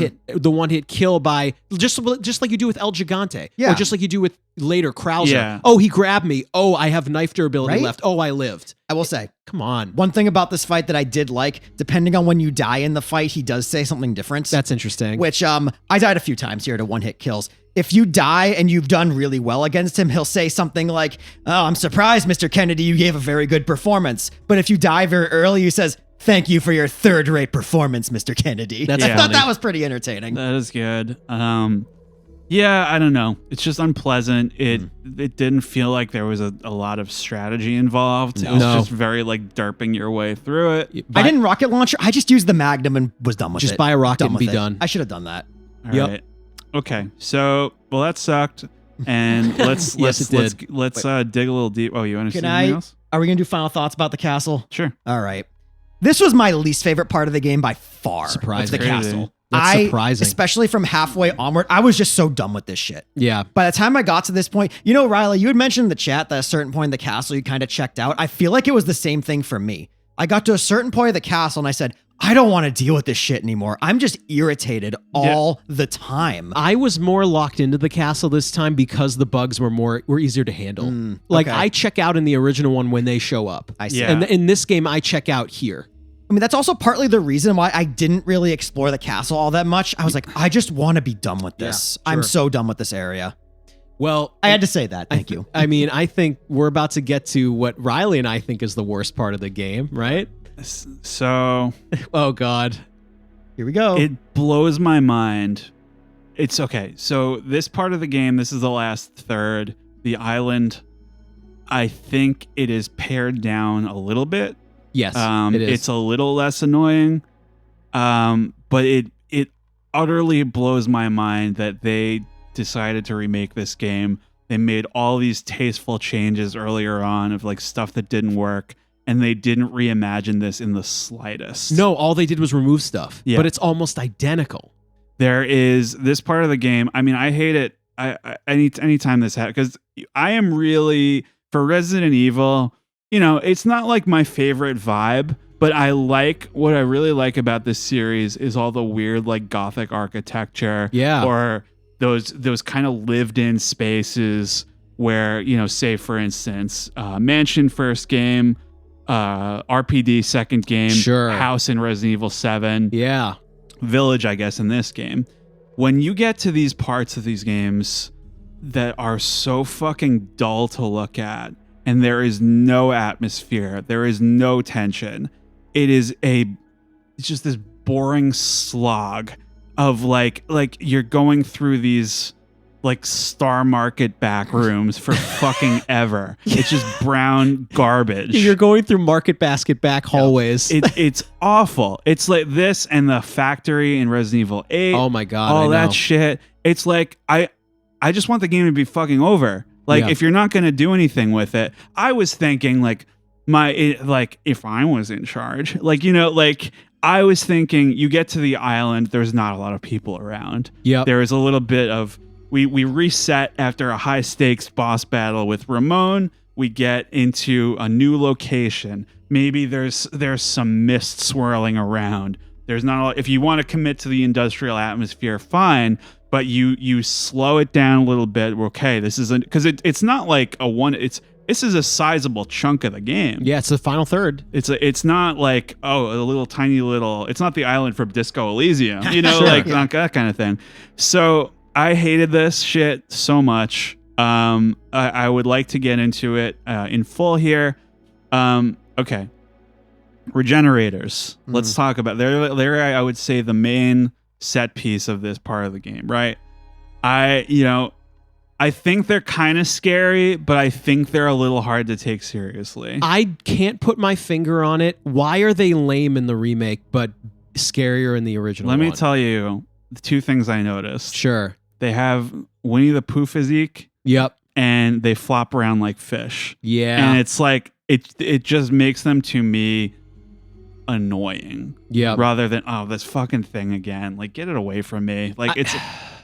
hit kill by just like you do with El Gigante. Yeah. Or just like you do with later Krauser. Yeah. Oh, he grabbed me. Oh, I have knife durability Right? left. Oh, I lived. I will say, Come on. one thing about this fight that I did like, depending on when you die in the fight, he does say something different. That's interesting. Which I died a few times here to one hit kills. If you die and you've done really well against him, he'll say something like, "Oh, I'm surprised, Mr. Kennedy, you gave a very good performance." But if you die very early, he says, "Thank you for your third-rate performance, Mr. Kennedy." That's I thought funny. that was pretty entertaining. That is good. Yeah, I don't know. It's just unpleasant. It didn't feel like there was a lot of strategy involved. It was No. just very like derping your way through it. I didn't rocket launcher. I just used the Magnum and was done with it. Just buy a rocket Done and with be it. done. I should have done that. All Yep. right. Okay. So, well, that sucked. And let's Yes, it let's did. let's dig a little deep. Oh, you want to see Can anything else? Are we gonna do final thoughts about the castle? Sure. All right. This was my least favorite part of the game by far. Surprising. The Crazy. castle. That's surprising. Especially from halfway onward, I was just so done with this shit. Yeah. By the time I got to this point, Riley, you had mentioned in the chat that at a certain point in the castle, you kind of checked out. I feel like it was the same thing for me. I got to a certain point of the castle and I said, I don't want to deal with this shit anymore. I'm just irritated all the time. I was more locked into the castle this time because the bugs were easier to handle. Like okay. I check out in the original one when they show up. I see. Yeah. And in this game, I check out here. I mean, that's also partly the reason why I didn't really explore the castle all that much. I was like, I just want to be done with this. Yeah, I'm sure. so done with this area. Well, I had to say that. Thank you. I mean, I think we're about to get to what Riley and I think is the worst part of the game, right? So Oh, God. Here we go. it blows my mind. It's okay. So this part of the game, this is the last third. The island, I think it is pared down a little bit. Yes, it is. It's a little less annoying, but it utterly blows my mind that they decided to remake this game. They made all these tasteful changes earlier on of like stuff that didn't work, and they didn't reimagine this in the slightest. No, all they did was remove stuff, Yeah. but it's almost identical. There is this part of the game. I mean, I hate it. Anytime this happens, because I am really for Resident Evil. It's not like my favorite vibe, but what I really like about this series is all the weird like Gothic architecture. Yeah. Or those kind of lived in spaces where, say for instance, Mansion first game, RPD second game, Sure. House in Resident Evil 7, Yeah. Village, I guess, in this game. When you get to these parts of these games that are so fucking dull to look at, and there is no atmosphere, there is no tension, it's just this boring slog of like you're going through these like Star Market back rooms for fucking ever. It's just brown garbage. You're going through market basket back hallways. It's awful. It's like this and the factory in Resident Evil 8. Oh my God, all I know. that shit. It's like I just want the game to be fucking over. Like Yeah. if you're not going to do anything with it. I was thinking like if I was in charge, I was thinking you get to the island, there's not a lot of people around. Yep. There is a little bit of we reset after a high stakes boss battle with Ramon. We get into a new location. Maybe there's some mist swirling around. There's not a lot, if you want to commit to the industrial atmosphere, fine, but you slow it down a little bit. Okay, this isn't because it's not like this is a sizable chunk of the game. Yeah, it's the final third. It's not like a little tiny little. It's not the island from Disco Elysium, Sure. not that kind of thing. So I hated this shit so much. I would like to get into it in full here. Okay, regenerators. Let's talk about they're I would say the main set piece of this part of the game, right? I I think they're kind of scary, but I think they're a little hard to take seriously. I can't put my finger on it. Why are they lame in the remake, but scarier in the original Let one? me tell you the two things I noticed. Sure. They have Winnie the Pooh physique, Yep. and they flop around like fish. Yeah. And it's like, it just makes them, to me, annoying. Yeah. Rather than, oh, this fucking thing again. Like, get it away from me. Like, it's...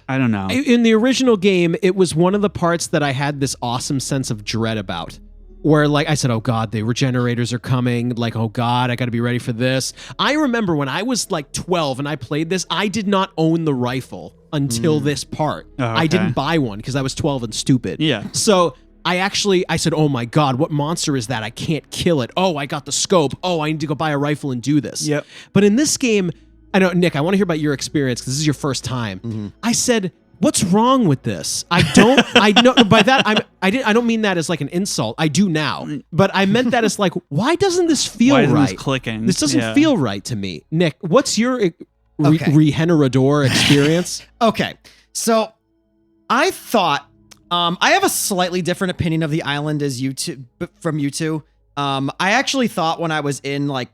I don't know. In the original game, it was one of the parts that I had this awesome sense of dread about. Where, like, I said, oh, God, the regenerators are coming. Like, oh, God, I got to be ready for this. I remember when I was, like, 12 and I played this, I did not own the rifle until this part. Oh, okay. I didn't buy one because I was 12 and stupid. Yeah. So I said, oh, my God, what monster is that? I can't kill it. Oh, I got the scope. Oh, I need to go buy a rifle and do this. Yep. But in this game... I know, Nick, I want to hear about your experience because this is your first time. I said, what's wrong with this? I know by that, I don't mean that as like an insult. I do now. But I meant that as like, why doesn't this feel Why isn't right? this clicking? This doesn't feel right to me. Nick, what's your Okay. Regenerador experience? Okay. So I thought, I have a slightly different opinion of the island as you two, from you two. I actually thought when I was in let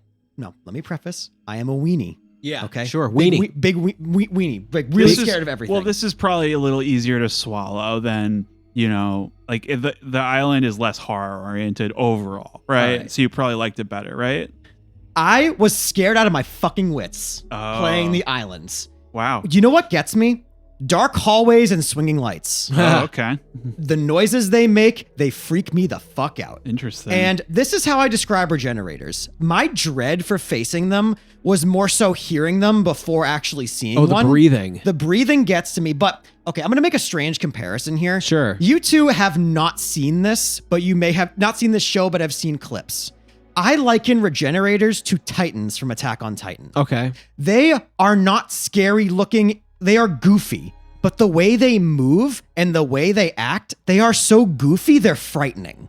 me preface, I am a weenie. Yeah. Okay. Sure. Weenie. Big weenie. Like really scared of everything. Well, this is probably a little easier to swallow than, like the island is less horror oriented overall, right? Right. So you probably liked it better, right? I was scared out of my fucking wits Oh. playing the islands. Wow. You know what gets me? Dark hallways and swinging lights. Oh, okay. The noises they make, they freak me the fuck out. Interesting. And this is how I describe regenerators. My dread for facing them was more so hearing them before actually seeing Oh, the one. breathing. The breathing gets to me, but okay, I'm going to make a strange comparison here. Sure. You two have not seen this, but you may have not seen this show, but have seen clips. I liken regenerators to Titans from Attack on Titan. Okay. They are not scary looking. They are goofy, but the way they move and the way they act, they are so goofy, they're frightening.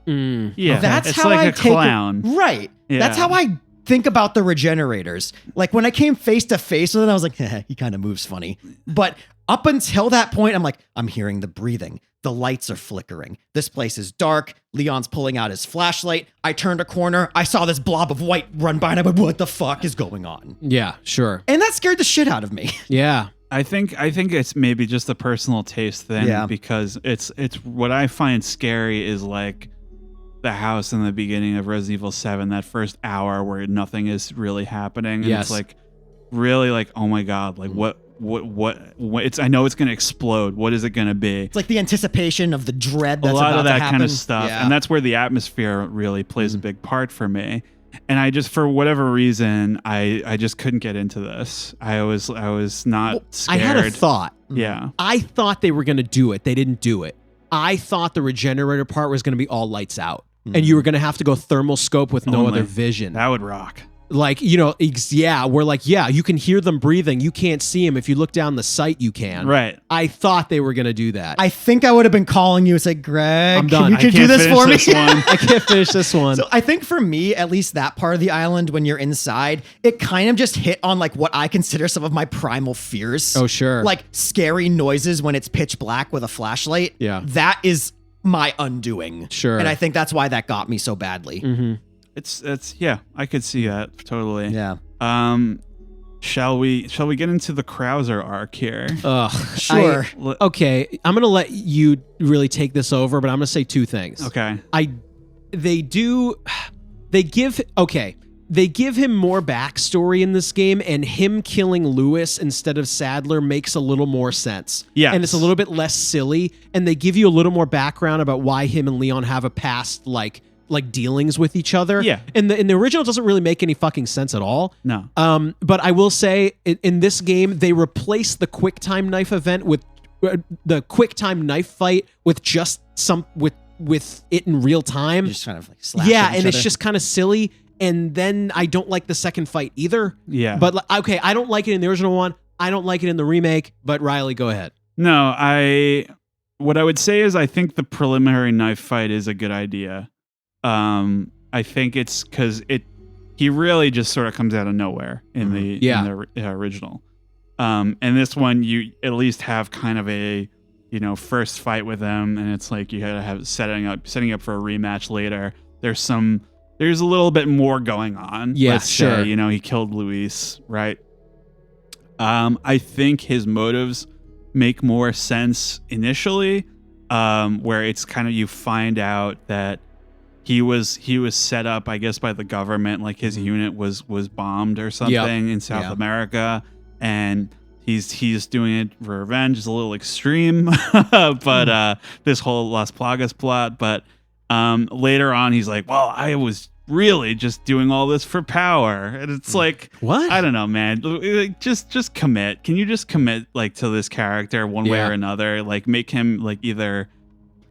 yeah, That's it's how like I a take clown. it. Right. Yeah. That's how I think about the regenerators. Like when I came face to face with it, I was like, he kind of moves funny. But up until that point, I'm like, I'm hearing the breathing. The lights are flickering. This place is dark. Leon's pulling out his flashlight. I turned a corner. I saw this blob of white run by and I went, what the fuck is going on? Yeah, sure. And that scared the shit out of me. Yeah. I think it's maybe just a personal taste thing, Yeah. because it's what I find scary is like the house in the beginning of Resident Evil 7, that first hour where nothing is really happening. And Yes. it's like really like, oh my God, like what it's, I know it's going to explode. What is it going to be? It's like the anticipation of the dread that's A lot about of to that happen. kind of stuff. Yeah. And that's where the atmosphere really plays a big part for me. And I just, for whatever reason, I just couldn't get into this. I was not I scared. had a thought. Yeah. I thought they were going to do it. They didn't do it. I thought the regenerator part was going to be all lights out. And you were going to have to go thermal scope with no Only. other vision. That would rock. Like, we're like, yeah, you can hear them breathing. You can't see them. If you look down the sight, you can. Right. I thought they were going to do that. I think I would have been calling you and say, Greg, I'm done. you I can do can't this finish for me. this one. I can't finish this one. So I think for me, at least that part of the island, when you're inside, it kind of just hit on like what I consider some of my primal fears. Oh, sure. Like scary noises when it's pitch black with a flashlight. Yeah. That is my undoing. Sure. And I think that's why that got me so badly. Mm-hmm. It's yeah, I could see that totally. Yeah. Shall we get into the Krauser arc here? Ugh. Sure. Okay, I'm going to let you really take this over, but I'm going to say two things. Okay. They give him more backstory in this game, and him killing Lewis instead of Sadler makes a little more sense. Yes. And it's a little bit less silly, and they give you a little more background about why him and Leon have a past like dealings with each other. Yeah. And the original doesn't really make any fucking sense at all. No. But I will say in this game they replaced the quick time knife event with the quick time knife fight with just with it in real time. You're just kind of like slashing Yeah, each and it's other. just kind of silly. And then I don't like the second fight either. Yeah. But okay, I don't like it in the original one. I don't like it in the remake. But Riley, go ahead. No, what I would say is I think the preliminary knife fight is a good idea. I think it's because he really just sort of comes out of nowhere in the original. And this one you at least have kind of a first fight with him, and it's like you gotta have setting up for a rematch later. There's a little bit more going on. Yeah, Let's sure. say, he killed Luis, right? I think his motives make more sense initially, where it's kind of, you find out that he was set up, I guess, by the government, like his unit was bombed or something in South America, and he's doing it for revenge. It's a little extreme, but this whole Las Plagas plot. But later on, he's like, well, I was really just doing all this for power, and it's like, what? I don't know, man. Like, just commit. Can you just commit like to this character one way or another? Like, make him like either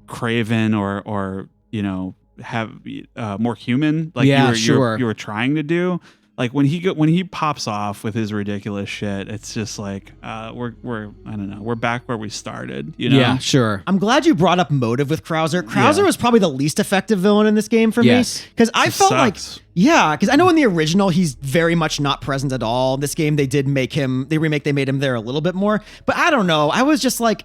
craven or have more human, like you were trying to do. Like when he pops off with his ridiculous shit, it's just like we're I don't know, we're back where we started. Yeah, sure. I'm glad you brought up motive with Krauser. Krauser was probably the least effective villain in this game for me, because I felt sucks. because I know in the original he's very much not present at all. This game they made him there a little bit more, but I don't know. I was just like,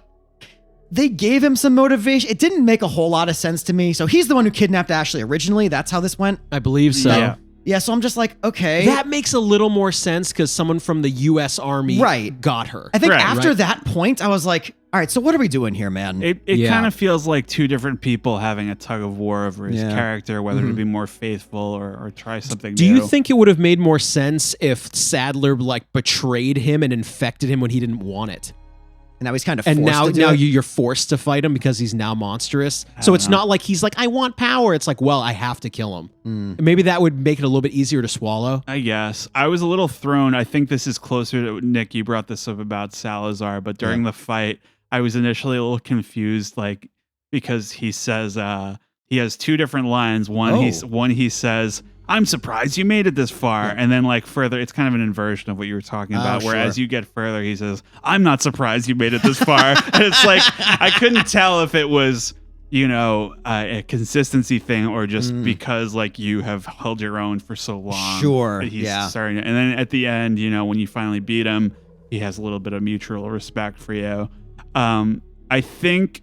they gave him some motivation. It didn't make a whole lot of sense to me. So he's the one who kidnapped Ashley originally. That's how this went. I believe so. Yeah, so I'm just like, okay. That makes a little more sense because someone from the U.S. Army got her. I think after that point, I was like, all right, so what are we doing here, man? It kind of feels like two different people having a tug of war over his character, whether to be more faithful or try something new. Do you think it would have made more sense if Sadler betrayed him and infected him when he didn't want it? And now he's kind of forced to do now it? you're forced to fight him because he's now monstrous. So it's not like he's like, I want power. It's like, well, I have to kill him. Maybe that would make it a little bit easier to swallow. I guess. I was a little thrown. I think this is closer to, Nick, you brought this up about Salazar, but during the fight, I was initially a little confused, like, because he says, he has two different lines. One he says, I'm surprised you made it this far. And then like further, it's kind of an inversion of what you were talking about, where as you get further, he says, I'm not surprised you made it this far. And it's like, I couldn't tell if it was, a consistency thing or just because like you have held your own for so long. Sure. He's starting to, and then at the end, when you finally beat him, he has a little bit of mutual respect for you. I think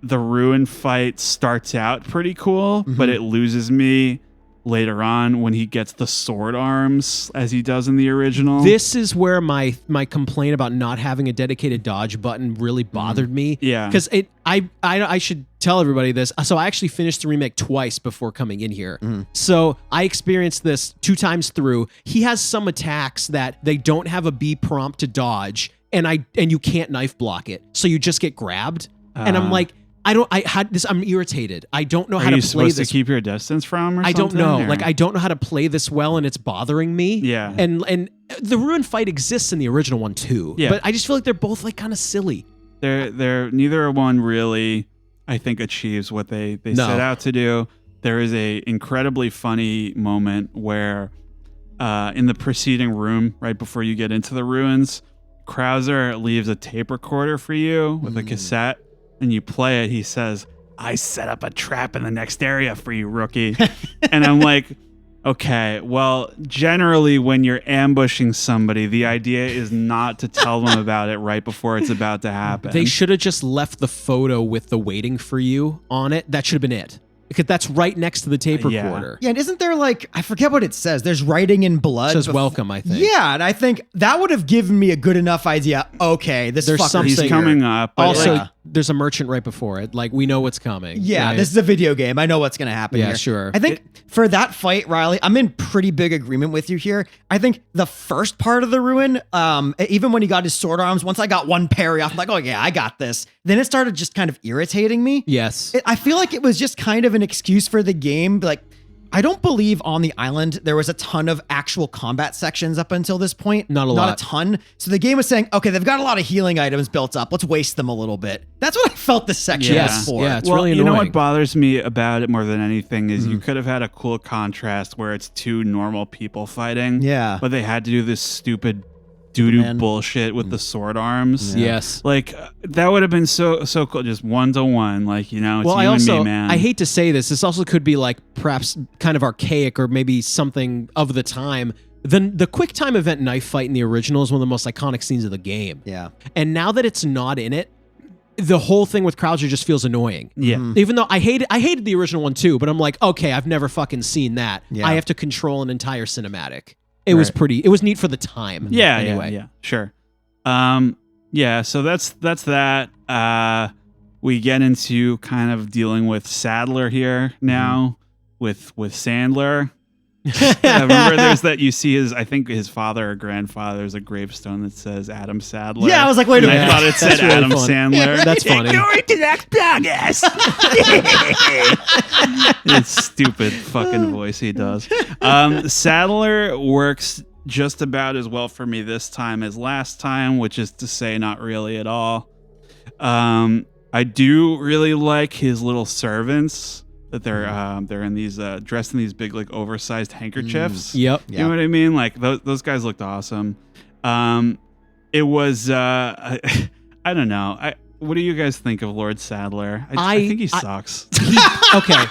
the Ruin fight starts out pretty cool, but it loses me later on when he gets the sword arms as he does in the original. This is where my complaint about not having a dedicated dodge button really bothered me. Yeah. Because I should tell everybody this. So I actually finished the remake twice before coming in here. So I experienced this 2 times through. He has some attacks that they don't have a B prompt to dodge, and you can't knife block it. So you just get grabbed. And I'm like, I'm irritated. I don't know how to play this. Are you supposed to keep your distance from or something? I don't know. Or? Like, I don't know how to play this well, and it's bothering me. Yeah. And the Ruin fight exists in the original one too. Yeah. But I just feel like they're both like kind of silly. They're neither one really, I think, achieves what they set out to do. There is a incredibly funny moment where in the preceding room, right before you get into the ruins, Krauser leaves a tape recorder for you with a cassette. And you play it, he says, I set up a trap in the next area for you, rookie. And I'm like, okay, well, generally when you're ambushing somebody, the idea is not to tell them about it right before it's about to happen. They should have just left the photo with the waiting for you on it. That should have been it. Because that's right next to the tape recorder. Yeah, and isn't there like, I forget what it says. There's writing in blood. It says welcome, I think. Yeah, and I think that would have given me a good enough idea. Okay, there's something he's coming up. Also, there's a merchant right before it. Like, we know what's coming. Yeah, right? This is a video game. I know what's going to happen here. Yeah, sure. I think for that fight, Riley, I'm in pretty big agreement with you here. I think the first part of the Ruin, even when he got his sword arms, once I got one parry off, I'm like, oh yeah, I got this. Then it started just kind of irritating me. Yes. I feel like it was just kind of an excuse for the game. Like, I don't believe on the island there was a ton of actual combat sections up until this point. Not a ton. So the game was saying, okay, they've got a lot of healing items built up. Let's waste them a little bit. That's what I felt this section was for. Yeah, it's really annoying. You know what bothers me about it more than anything is you could have had a cool contrast where it's two normal people fighting. Yeah. But they had to do this stupid doo-doo bullshit with the sword arms. Yeah. Yes. Like, that would have been so cool, just 1-to-1, like, it's you and me, man. I hate to say this. This also could be like perhaps kind of archaic or maybe something of the time. The quick time event knife fight in the original is one of the most iconic scenes of the game. Yeah. And now that it's not in it, the whole thing with Krauser just feels annoying. Yeah. Even though I hated the original one too, but I'm like, okay, I've never fucking seen that. Yeah. I have to control an entire cinematic. It was neat for the time. Yeah, anyway. yeah, sure. Yeah, so that's that. We get into kind of dealing with Sadler here now with Sandler. Remember, there's that you see I think his father or grandfather is a gravestone that says Adam Sadler. Yeah, I was like, wait a And minute. I thought it said That's really Adam fun. Sandler. That's funny. It's stupid fucking voice he does. Sadler works just about as well for me this time as last time, which is to say not really at all. I do really like his little servants that they're in these dressed in these big like oversized handkerchiefs. Yep. You know what I mean? Like those guys looked awesome. It was I don't know. What do you guys think of Lord Sadler? I think he sucks. Okay.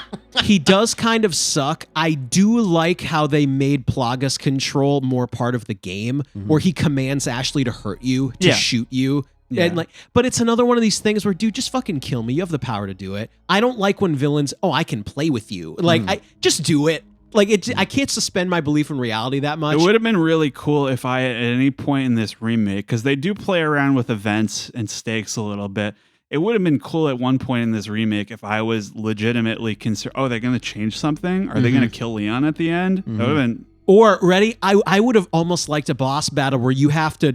He does kind of suck. I do like how they made Plagas control more part of the game, where he commands Ashley to hurt you, to shoot you. Yeah. And but it's another one of these things where, dude, just fucking kill me. You have the power to do it. I don't like when villains, I can play with you. Like, I just do it. Like, I can't suspend my belief in reality that much. It would have been really cool if I, at any point in this remake, because they do play around with events and stakes a little bit. It would have been cool at one point in this remake if I was legitimately concerned. Oh, they're going to change something? Are they going to kill Leon at the end? That would have been. Or ready, I would have almost liked a boss battle where you have to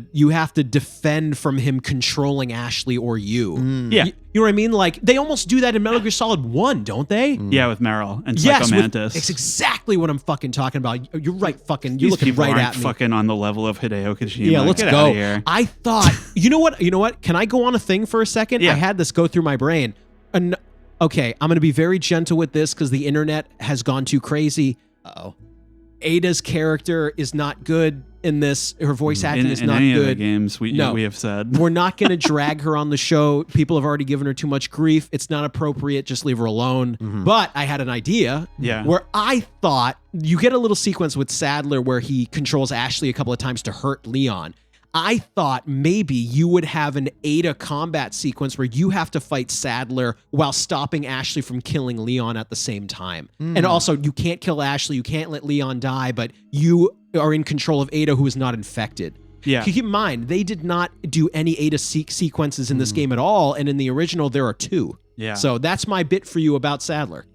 defend from him controlling Ashley or you. Yeah. You know what I mean? Like, they almost do that in Metal Gear Solid 1, don't they? Yeah, with Meryl and Yes, Psycho Mantis. it's exactly what I'm fucking talking about. You're right, fucking. You're These looking people right aren't at me. fucking on the level of Hideo Kojima. Yeah, let's Get go. outta here. I thought, you know what? Can I go on a thing for a second? Yeah. I had this go through my brain. Okay, I'm going to be very gentle with this because the internet has gone too crazy. Uh-oh. Ada's character is not good in this. Her voice acting is in not any good. of the games we have said. We're not going to drag her on the show. People have already given her too much grief. It's not appropriate. Just leave her alone. But I had an idea where I thought you get a little sequence with Sadler where he controls Ashley a couple of times to hurt Leon. I thought maybe you would have an Ada combat sequence where you have to fight Sadler while stopping Ashley from killing Leon at the same time. And also, you can't kill Ashley, you can't let Leon die, but you are in control of Ada, who is not infected. Yeah. Keep in mind, they did not do any Ada sequences in this game at all, and in the original, there are 2. Yeah. So that's my bit for you about Sadler.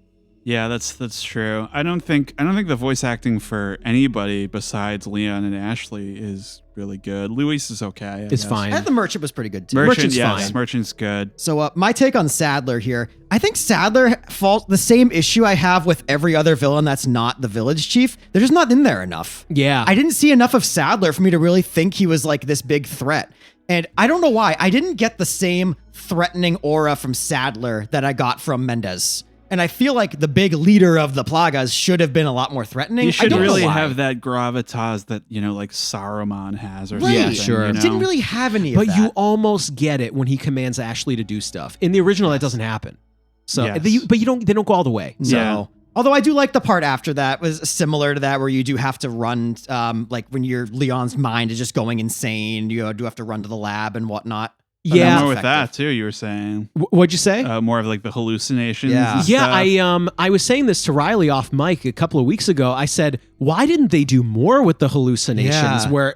Yeah, that's true. I don't think the voice acting for anybody besides Leon and Ashley is really good. Luis is okay. I It's guess. fine. And the Merchant was pretty good too. Merchant's yes, fine. Merchant's good. So my take on Sadler here, I think Sadler falls the same issue I have with every other villain that's not the village chief. They're just not in there enough. Yeah. I didn't see enough of Sadler for me to really think he was like this big threat. And I don't know why. I didn't get the same threatening aura from Sadler that I got from Mendez. And I feel like the big leader of the Plagas should have been a lot more threatening. You I should don't know really why. have that gravitas that, like Saruman has or Right. something. Yeah, sure. You know? Didn't really have any of But that. you almost get it when he commands Ashley to do stuff. In the original, that doesn't happen. So, Yes. they don't go all the way. No. Yeah. Although I do like the part after that was similar to that where you do have to run, like when your Leon's mind is just going insane, you do have to run to the lab and whatnot. But Yeah. that More was with that effective. too. You were saying What'd you say? more of like the hallucinations. Yeah. and Yeah, stuff. I was saying this to Riley off mic a couple of weeks ago. I said, why didn't they do more with the hallucinations Yeah. where,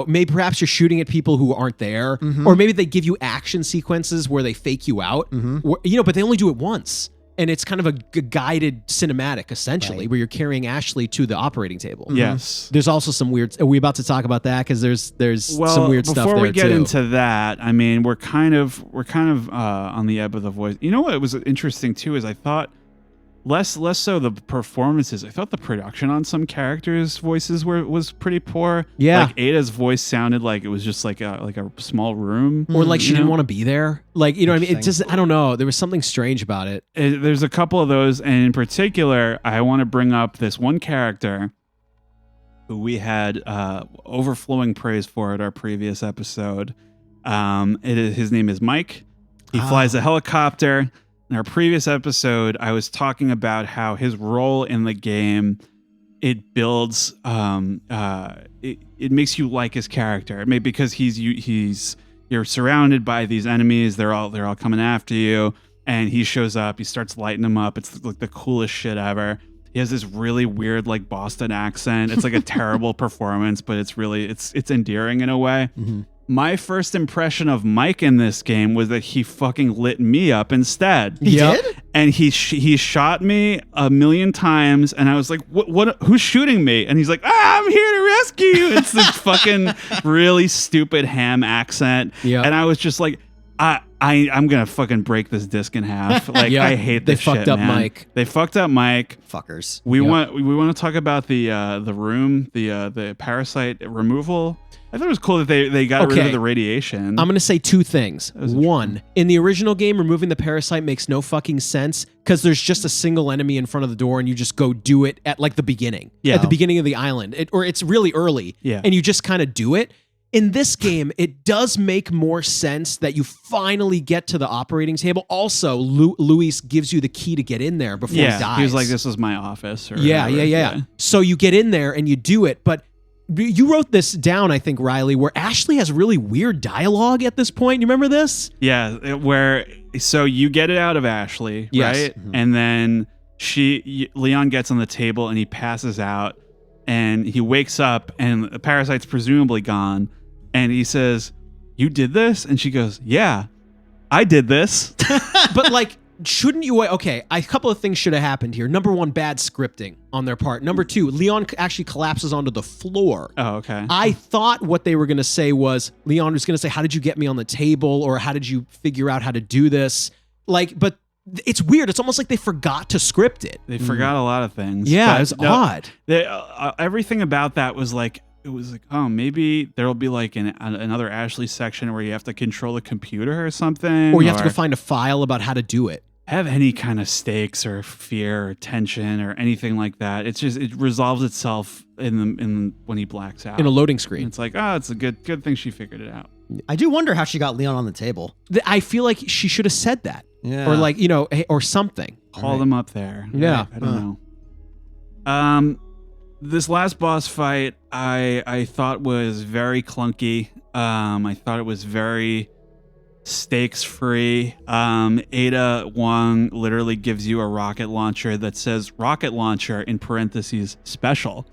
maybe perhaps you're shooting at people who aren't there, or maybe they give you action sequences where they fake you out, where, but they only do it once. And it's kind of a guided cinematic, essentially, where you're carrying Ashley to the operating table. Yes. There's also some weird. Are we about to talk about that? Because there's some weird stuff there before we get too. into that, I mean, we're kind of on the ebb of the voice. You know what was interesting too is I thought less so the performances. I thought the production on some characters' voices was pretty poor. Yeah. Like Ada's voice sounded like it was just like a small room, Or like she you didn't know? want to be there. Like, what I mean? It's just, I don't know. There was something strange about it. There's a couple of those, and in particular, I want to bring up this one character who we had overflowing praise for at our previous episode. His name is Mike. He flies a helicopter. In our previous episode, I was talking about how his role in the game, it builds, it makes you like his character. Maybe because he's you're surrounded by these enemies. They're all coming after you. And he shows up. He starts lighting them up. It's like the coolest shit ever. He has this really weird like Boston accent. It's like a terrible performance, but it's really it's endearing in a way. Mm-hmm. My first impression of Mike in this game was that he fucking lit me up instead. He did? And he shot me a million times, and I was like, "What? Who's shooting me?" And he's like, "I'm here to rescue you." It's this fucking really stupid ham accent, and I was just like, I'm gonna fucking break this disc in half. Like I hate this shit. They fucked up Mike. They fucked up Mike. Fuckers. We want to talk about the room, the parasite removal. I thought it was cool that they got rid of the radiation. I'm going to say two things. One, in the original game, removing the parasite makes no fucking sense because there's just a single enemy in front of the door and you just go do it at like the beginning. Yeah. At the beginning of the island. Or it's really early. Yeah. And you just kind of do it. In this game, it does make more sense that you finally get to the operating table. Also, Luis gives you the key to get in there before he dies. He was like, "This is my office." Or yeah. whatever. So you get in there and you do it, but you wrote this down, I think, Riley, where Ashley has really weird dialogue at this point. You remember this? Yeah, so you get it out of Ashley, Yes. right? Mm-hmm. And then Leon gets on the table and he passes out and he wakes up and the parasite's presumably gone. And he says, "You did this?" And she goes, "Yeah, I did this." But like, shouldn't you? Okay, a couple of things should have happened here. Number one, bad scripting on their part. Number two, Leon actually collapses onto the floor. Oh, okay. I thought what they were going to say was, Leon was going to say, "How did you get me on the table?" Or "How did you figure out how to do this?" Like, but it's weird. It's almost like they forgot to script it. They forgot a lot of things. Yeah, But it was odd. Everything about that was like, it was like, oh, maybe there'll be like another Ashley section where you have to control the computer or something. Or you have to go find a file about how to do it. Have any kind of stakes or fear or tension or anything like that. It's just, it resolves itself in when he blacks out. In a loading screen. And it's like, oh, it's a good thing she figured it out. I do wonder how she got Leon on the table. I feel like she should have said that. Yeah. Or like, or something. Call them up there. Yeah. I don't know. This last boss fight, I thought was very clunky. I thought it was very stakes free. Ada Wong literally gives you a rocket launcher that says rocket launcher in parentheses special.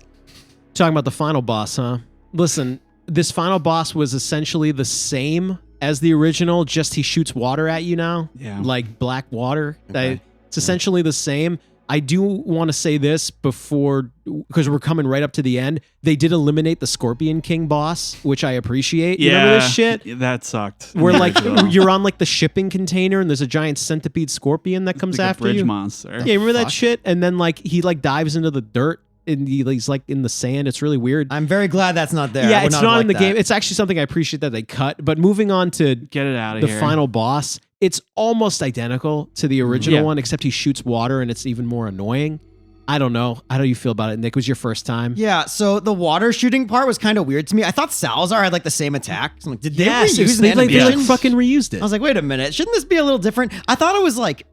Talking about the final boss, huh? Listen, this final boss was essentially the same as the original, just he shoots water at you now. Yeah. Like black water. Okay. It's essentially the same. I do want to say this before, because we're coming right up to the end. They did eliminate the Scorpion King boss, which I appreciate. You remember this shit? That sucked. Where like you're on like the shipping container and there's a giant centipede scorpion that comes like after a bridge you. monster. Yeah, remember that Fuck. shit? And then like he like dives into the dirt and he's like in the sand. It's really weird. I'm very glad that's not there. I Yeah, would it's not have not in the liked that. game. It's actually something I appreciate that they cut. But moving on to Get it out of the here. final boss, it's almost identical to the original Yeah. one, except he shoots water and it's even more annoying. I don't know. How do you feel about it, Nick? It was your first time? Yeah, so the water shooting part was kind of weird to me. I thought Salazar had like the same attack. So I'm like, did they reuse they the like animation? fucking reused it. I was like, wait a minute, shouldn't this be a little different? I thought it was like,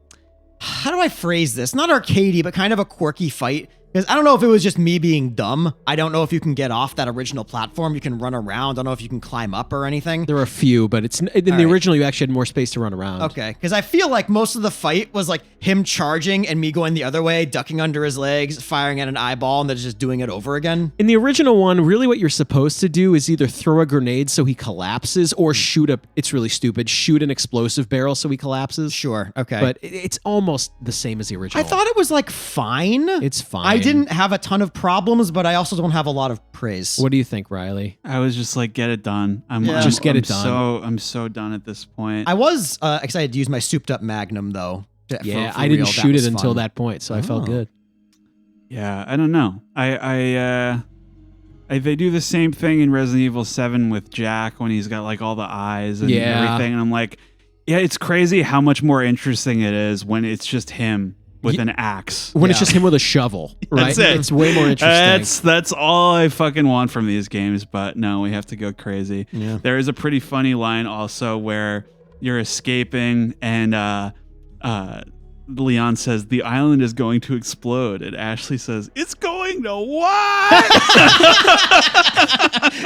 how do I phrase this? Not arcadey, but kind of a quirky fight. Because I don't know if it was just me being dumb. I don't know if you can get off that original platform. You can run around. I don't know if you can climb up or anything. There are a few, but it's in the right. original. You actually had more space to run around. Okay, because I feel like most of the fight was like him charging and me going the other way, ducking under his legs, firing at an eyeball, and then just doing it over again. In the original one, really what you're supposed to do is either throw a grenade so he collapses or it's really stupid, shoot an explosive barrel so he collapses. Sure, okay. But it's almost the same as the original. I thought it was like fine. It's fine. I didn't have a ton of problems, but I also don't have a lot of praise. What do you think, Riley? I was just like, get it done. Just get it done. I'm so done at this point. I was excited to use my souped up Magnum though. Yeah, for I didn't real. shoot was it until fun. that point, so I felt Oh. good. Yeah, I don't know. They do the same thing in Resident Evil 7 with Jack when he's got like all the eyes and Yeah. everything. And I'm like, yeah, it's crazy how much more interesting it is when it's just him with an axe. When it's Yeah. just him with a shovel, right? That's it. It's way more interesting. That's all I fucking want from these games, but no, we have to go crazy. Yeah. There is a pretty funny line also where you're escaping and Leon says the island is going to explode and Ashley says it's going going to what?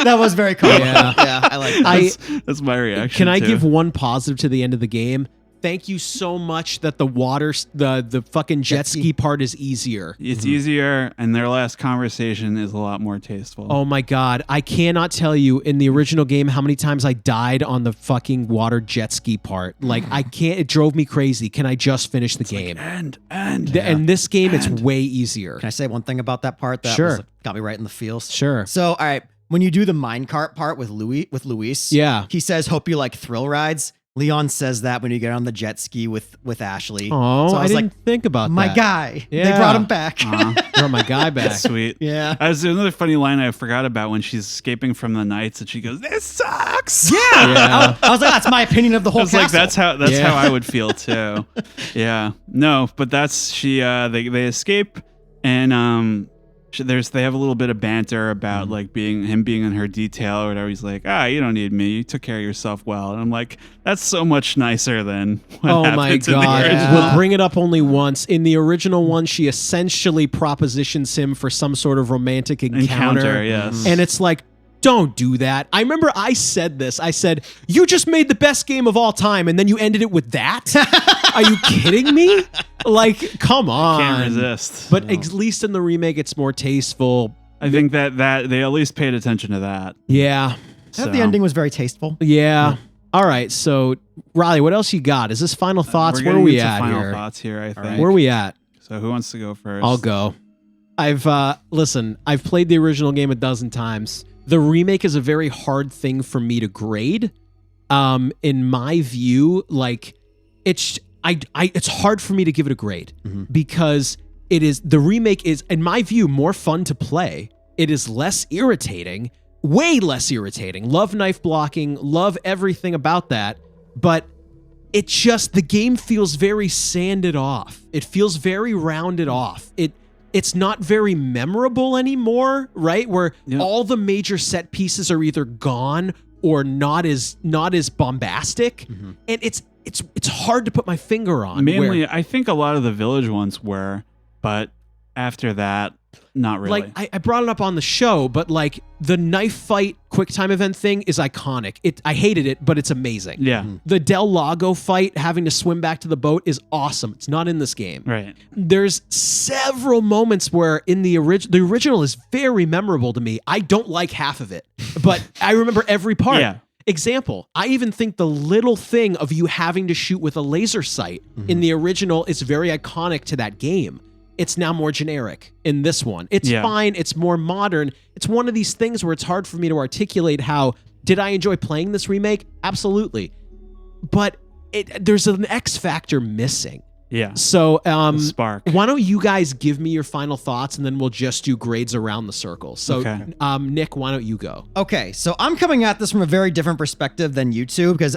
That was very cool. Yeah. Yeah, I like that. That's my reaction. Can I to give it. one positive to the end of the game? Thank you so much that the water, the fucking jet ski part is easier. It's easier, and their last conversation is a lot more tasteful. Oh my God. I cannot tell you in the original game how many times I died on the fucking water jet ski part. Like, I can't, it drove me crazy. Can I just finish the game? And And this game, it's way easier. Can I say one thing about that part that Sure. got me right in the feels? Sure. So, all right, when you do the minecart part with Luis, Yeah. he says, "Hope you like thrill rides." Leon says that when you get on the jet ski with Ashley. Oh, so I didn't think about my that. guy. They Yeah. brought him back. Brought my guy back. That's sweet. Yeah. There's another funny line I forgot about when she's escaping from the knights, and she goes, "This sucks." Yeah. Yeah. I was like, that's my opinion of the whole I was castle. like, that's Yeah. how I would feel too. Yeah. No, but that's they escape, and they have a little bit of banter about like him being in her detail or whatever. He's like, you don't need me. You took care of yourself well. And I'm like, that's so much nicer than what Oh happens my in the God. original. We'll bring it up only once. In the original one, she essentially propositions him for some sort of romantic encounter. Yes. And it's like, don't do that. I remember I said this. I said, you just made the best game of all time, and then you ended it with that? Are you kidding me? Like, come on. Can't resist. But at least in the remake, it's more tasteful. I think that they at least paid attention to that. Yeah. The ending was very tasteful. Yeah. All right. So, Riley, what else you got? Is this final thoughts? We're Where are getting we into at final here? thoughts here, I think. right. Where are we at? So who wants to go first? I'll go. I've played the original game a dozen times. The remake is a very hard thing for me to grade. In my view, like it's hard for me to give it a grade because the remake is, in my view, more fun to play. It is less irritating, way less irritating. Love knife blocking, love everything about that, but the game feels very sanded off. It feels very rounded off. It's not very memorable anymore, right? Where all the major set pieces are either gone or not as bombastic, and it's hard to put my finger on. Mainly, I think a lot of the village ones were, but after that, not really. Like I brought it up on the show, but like the knife fight quick time event thing is iconic. I hated it, but it's amazing. Yeah. The Del Lago fight, having to swim back to the boat, is awesome. It's not in this game. Right. There's several moments where in the original is very memorable to me. I don't like half of it, but I remember every part. Yeah. Example, I even think the little thing of you having to shoot with a laser sight in the original is very iconic to that game. It's now more generic in this one. It's fine. It's more modern. It's one of these things where it's hard for me to articulate how, did I enjoy playing this remake? Absolutely. But there's an X factor missing. Yeah. So, spark. why don't you guys give me your final thoughts and then we'll just do grades around the circle. So, Okay. Nick, why don't you go? Okay, so I'm coming at this from a very different perspective than you two because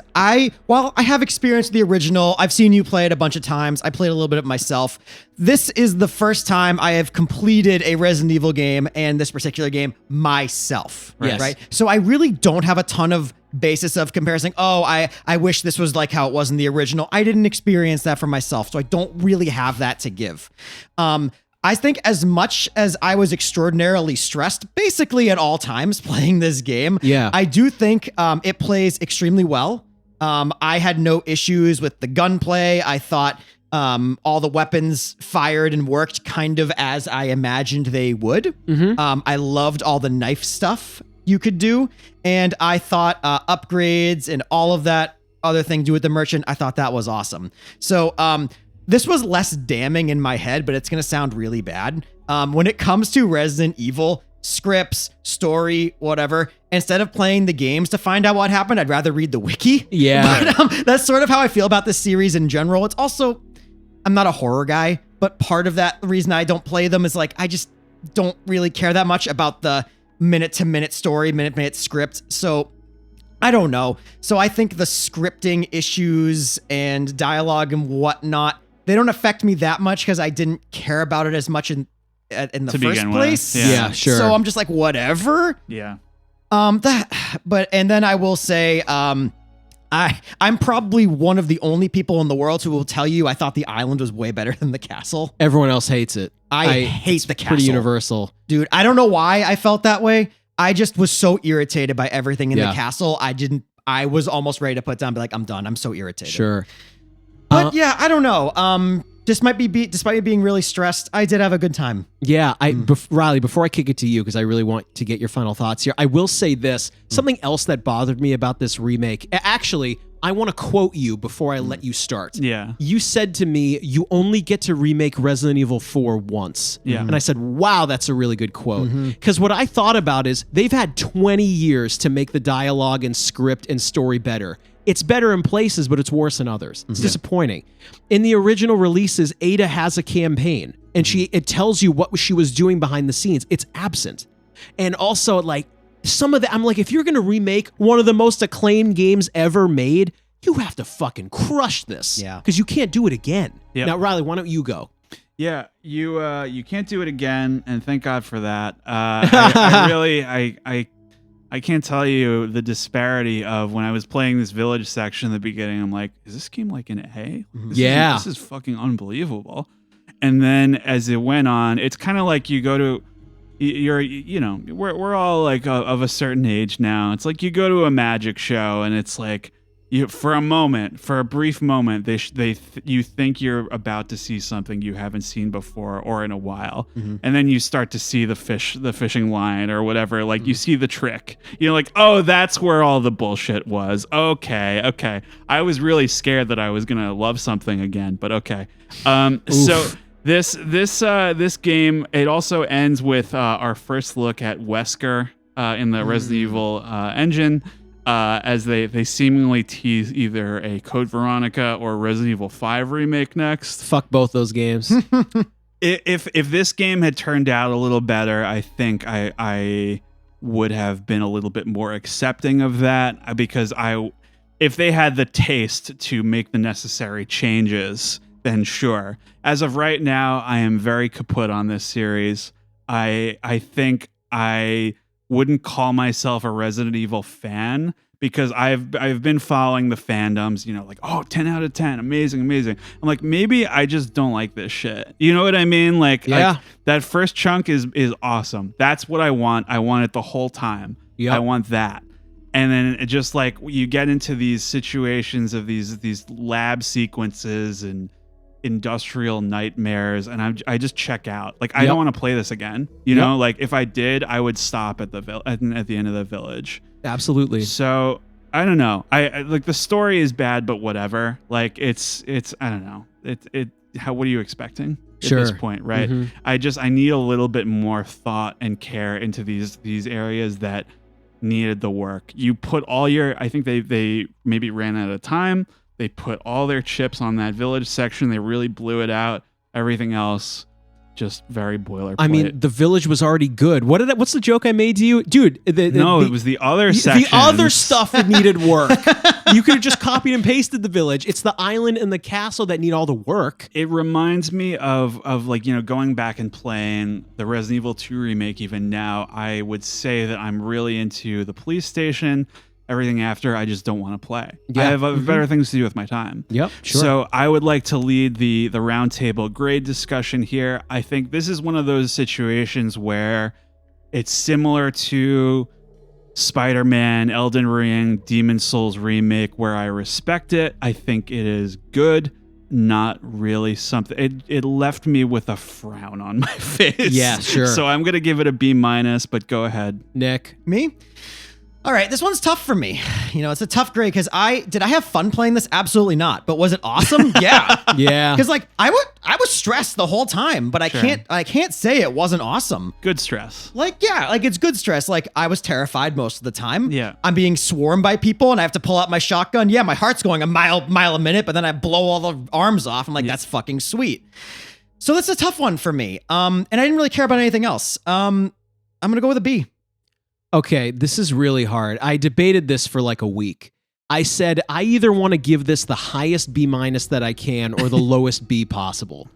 while I have experienced the original, I've seen you play it a bunch of times. I played a little bit of it myself. This is the first time I have completed a Resident Evil game and this particular game myself. Yes. Right? So I really don't have a ton of basis of comparison. I wish this was like how it was in the original. I didn't experience that for myself, so I don't really have that to give. I think as much as I was extraordinarily stressed basically at all times playing this game, I do think it plays extremely well. I had no issues with the gunplay. I thought all the weapons fired and worked kind of as I imagined they would. I loved all the knife stuff you could do. And I thought upgrades and all of that other thing do with the merchant, I thought that was awesome. So this was less damning in my head, but it's going to sound really bad. When it comes to Resident Evil, scripts, story, whatever, instead of playing the games to find out what happened, I'd rather read the wiki. Yeah. But, that's sort of how I feel about this series in general. It's also, I'm not a horror guy, but part of that reason I don't play them is like, I just don't really care that much about the minute-to-minute story, minute-to-minute script. So I don't know. So I think the scripting issues and dialogue and whatnot, they don't affect me that much because I didn't care about it as much in the first place. Yeah, sure. So I'm just like, whatever. Yeah. And then I will say, I'm probably one of the only people in the world who will tell you I thought the island was way better than the castle. Everyone else hates it. I hate it's the castle. Pretty universal. Dude, I don't know why I felt that way. I just was so irritated by everything in Yeah. the castle. I was almost ready to put down, be like, I'm done. I'm so irritated. Sure. But yeah, I don't know. Despite me being really stressed, I did have a good time. Yeah, Riley, before I kick it to you, because I really want to get your final thoughts here, I will say this. Something else that bothered me about this remake, actually, I want to quote you before I let you start. Yeah. You said to me, you only get to remake Resident Evil 4 once. Yeah. And I said, wow, that's a really good quote. Because what I thought about is they've had 20 years to make the dialogue and script and story better. It's better in places, but it's worse in others. It's disappointing. In the original releases, Ada has a campaign, and it tells you what she was doing behind the scenes. It's absent. And also, like, some of the, I'm like, if you're going to remake one of the most acclaimed games ever made, you have to fucking crush this. Yeah. Because you can't do it again. Yep. Now, Riley, why don't you go? Yeah, you can't do it again, and thank God for that. I can't tell you the disparity of when I was playing this village section in the beginning. I'm like, is this game like an A? This is fucking unbelievable. And then as it went on, it's kind of like you go to, we're all like of a certain age now. It's like you go to a magic show and it's like, for a brief moment, you think you're about to see something you haven't seen before or in a while, and then you start to see the fishing line or whatever. Like you see the trick. You're like, oh, that's where all the bullshit was. Okay. I was really scared that I was gonna love something again, but okay. So this game, it also ends with our first look at Wesker in the Resident Evil engine. As they seemingly tease either a Code Veronica or Resident Evil 5 remake next. Fuck both those games. If this game had turned out a little better, I think I would have been a little bit more accepting of that, because if they had the taste to make the necessary changes, then sure. As of right now, I am very kaput on this series. I think I wouldn't call myself a Resident Evil fan, because I've been following the fandoms, like, oh, 10 out of 10, amazing. I'm like, maybe I just don't like this shit. You know what I mean? Like, that first chunk is awesome. That's what I want. I want it the whole time. Yep. I want that. And then it just like you get into these situations of these lab sequences and industrial nightmares, and I just check out. Like, I don't want to play this again. You know, like if I did, I would stop at the end of the village. Absolutely. So I don't know. I like, the story is bad, but whatever. Like it's I don't know. What are you expecting at this point, right? I need a little bit more thought and care into these areas that needed the work. You put all your, I think they maybe ran out of time. They put all their chips on that village section. They really blew it out. Everything else, just very boilerplate. I mean, the village was already good. What's the joke I made to you? Dude, it was the other sections. The other stuff that needed work. You could have just copied and pasted the village. It's the island and the castle that need all the work. It reminds me of like, going back and playing the Resident Evil 2 remake. Even now, I would say that I'm really into the police station. Everything after, I just don't want to play. Yeah. I have better things to do with my time. Yep, sure. So I would like to lead the roundtable grade discussion here. I think this is one of those situations where it's similar to Spider-Man, Elden Ring, Demon Souls remake, where I respect it. I think it is good. Not really something. It left me with a frown on my face. Yeah, sure. So I'm gonna give it a B-, but go ahead, Nick. Me? All right, this one's tough for me. It's a tough grade because did I have fun playing this? Absolutely not. But was it awesome? Yeah. Yeah. Because like I was stressed the whole time, but I can't say it wasn't awesome. Good stress. Like, yeah, like it's good stress. Like I was terrified most of the time. Yeah. I'm being swarmed by people and I have to pull out my shotgun. Yeah, my heart's going a mile a minute, but then I blow all the arms off. I'm like, that's fucking sweet. So that's a tough one for me. And I didn't really care about anything else. I'm gonna go with a B. Okay, this is really hard. I debated this for like a week. I said I either want to give this the highest B- that I can or the lowest B possible.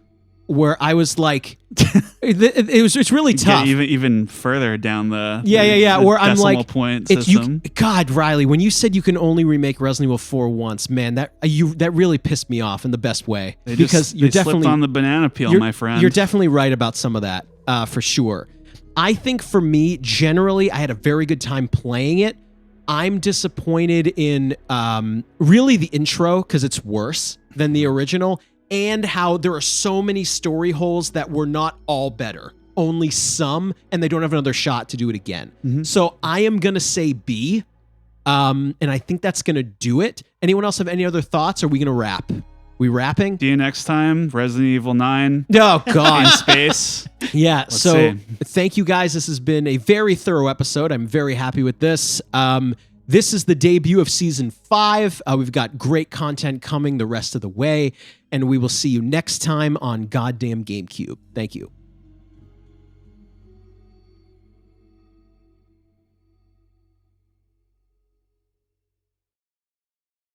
where I was like, it's really tough. Even further down the yeah. the Where I'm decimal like, point it's system. God, Riley, when you said you can only remake Resident Evil 4 once, man, that really pissed me off in the best way. They you're definitely slipped on the banana peel, my friend. You're definitely right about some of that, for sure. I think for me, generally, I had a very good time playing it. I'm disappointed in really the intro because it's worse than the original, and how there are so many story holes that were not all better, only some, and they don't have another shot to do it again. Mm-hmm. So I am going to say B, and I think that's going to do it. Anyone else have any other thoughts? Or are we going to wrap? We wrapping? See you next time. Resident Evil 9. Oh, God. In space. Yeah. Let's so see. Thank you guys. This has been a very thorough episode. I'm very happy with this. This is the debut of season 5. We've got great content coming the rest of the way, and we will see you next time on Goddamn GameCube. Thank you.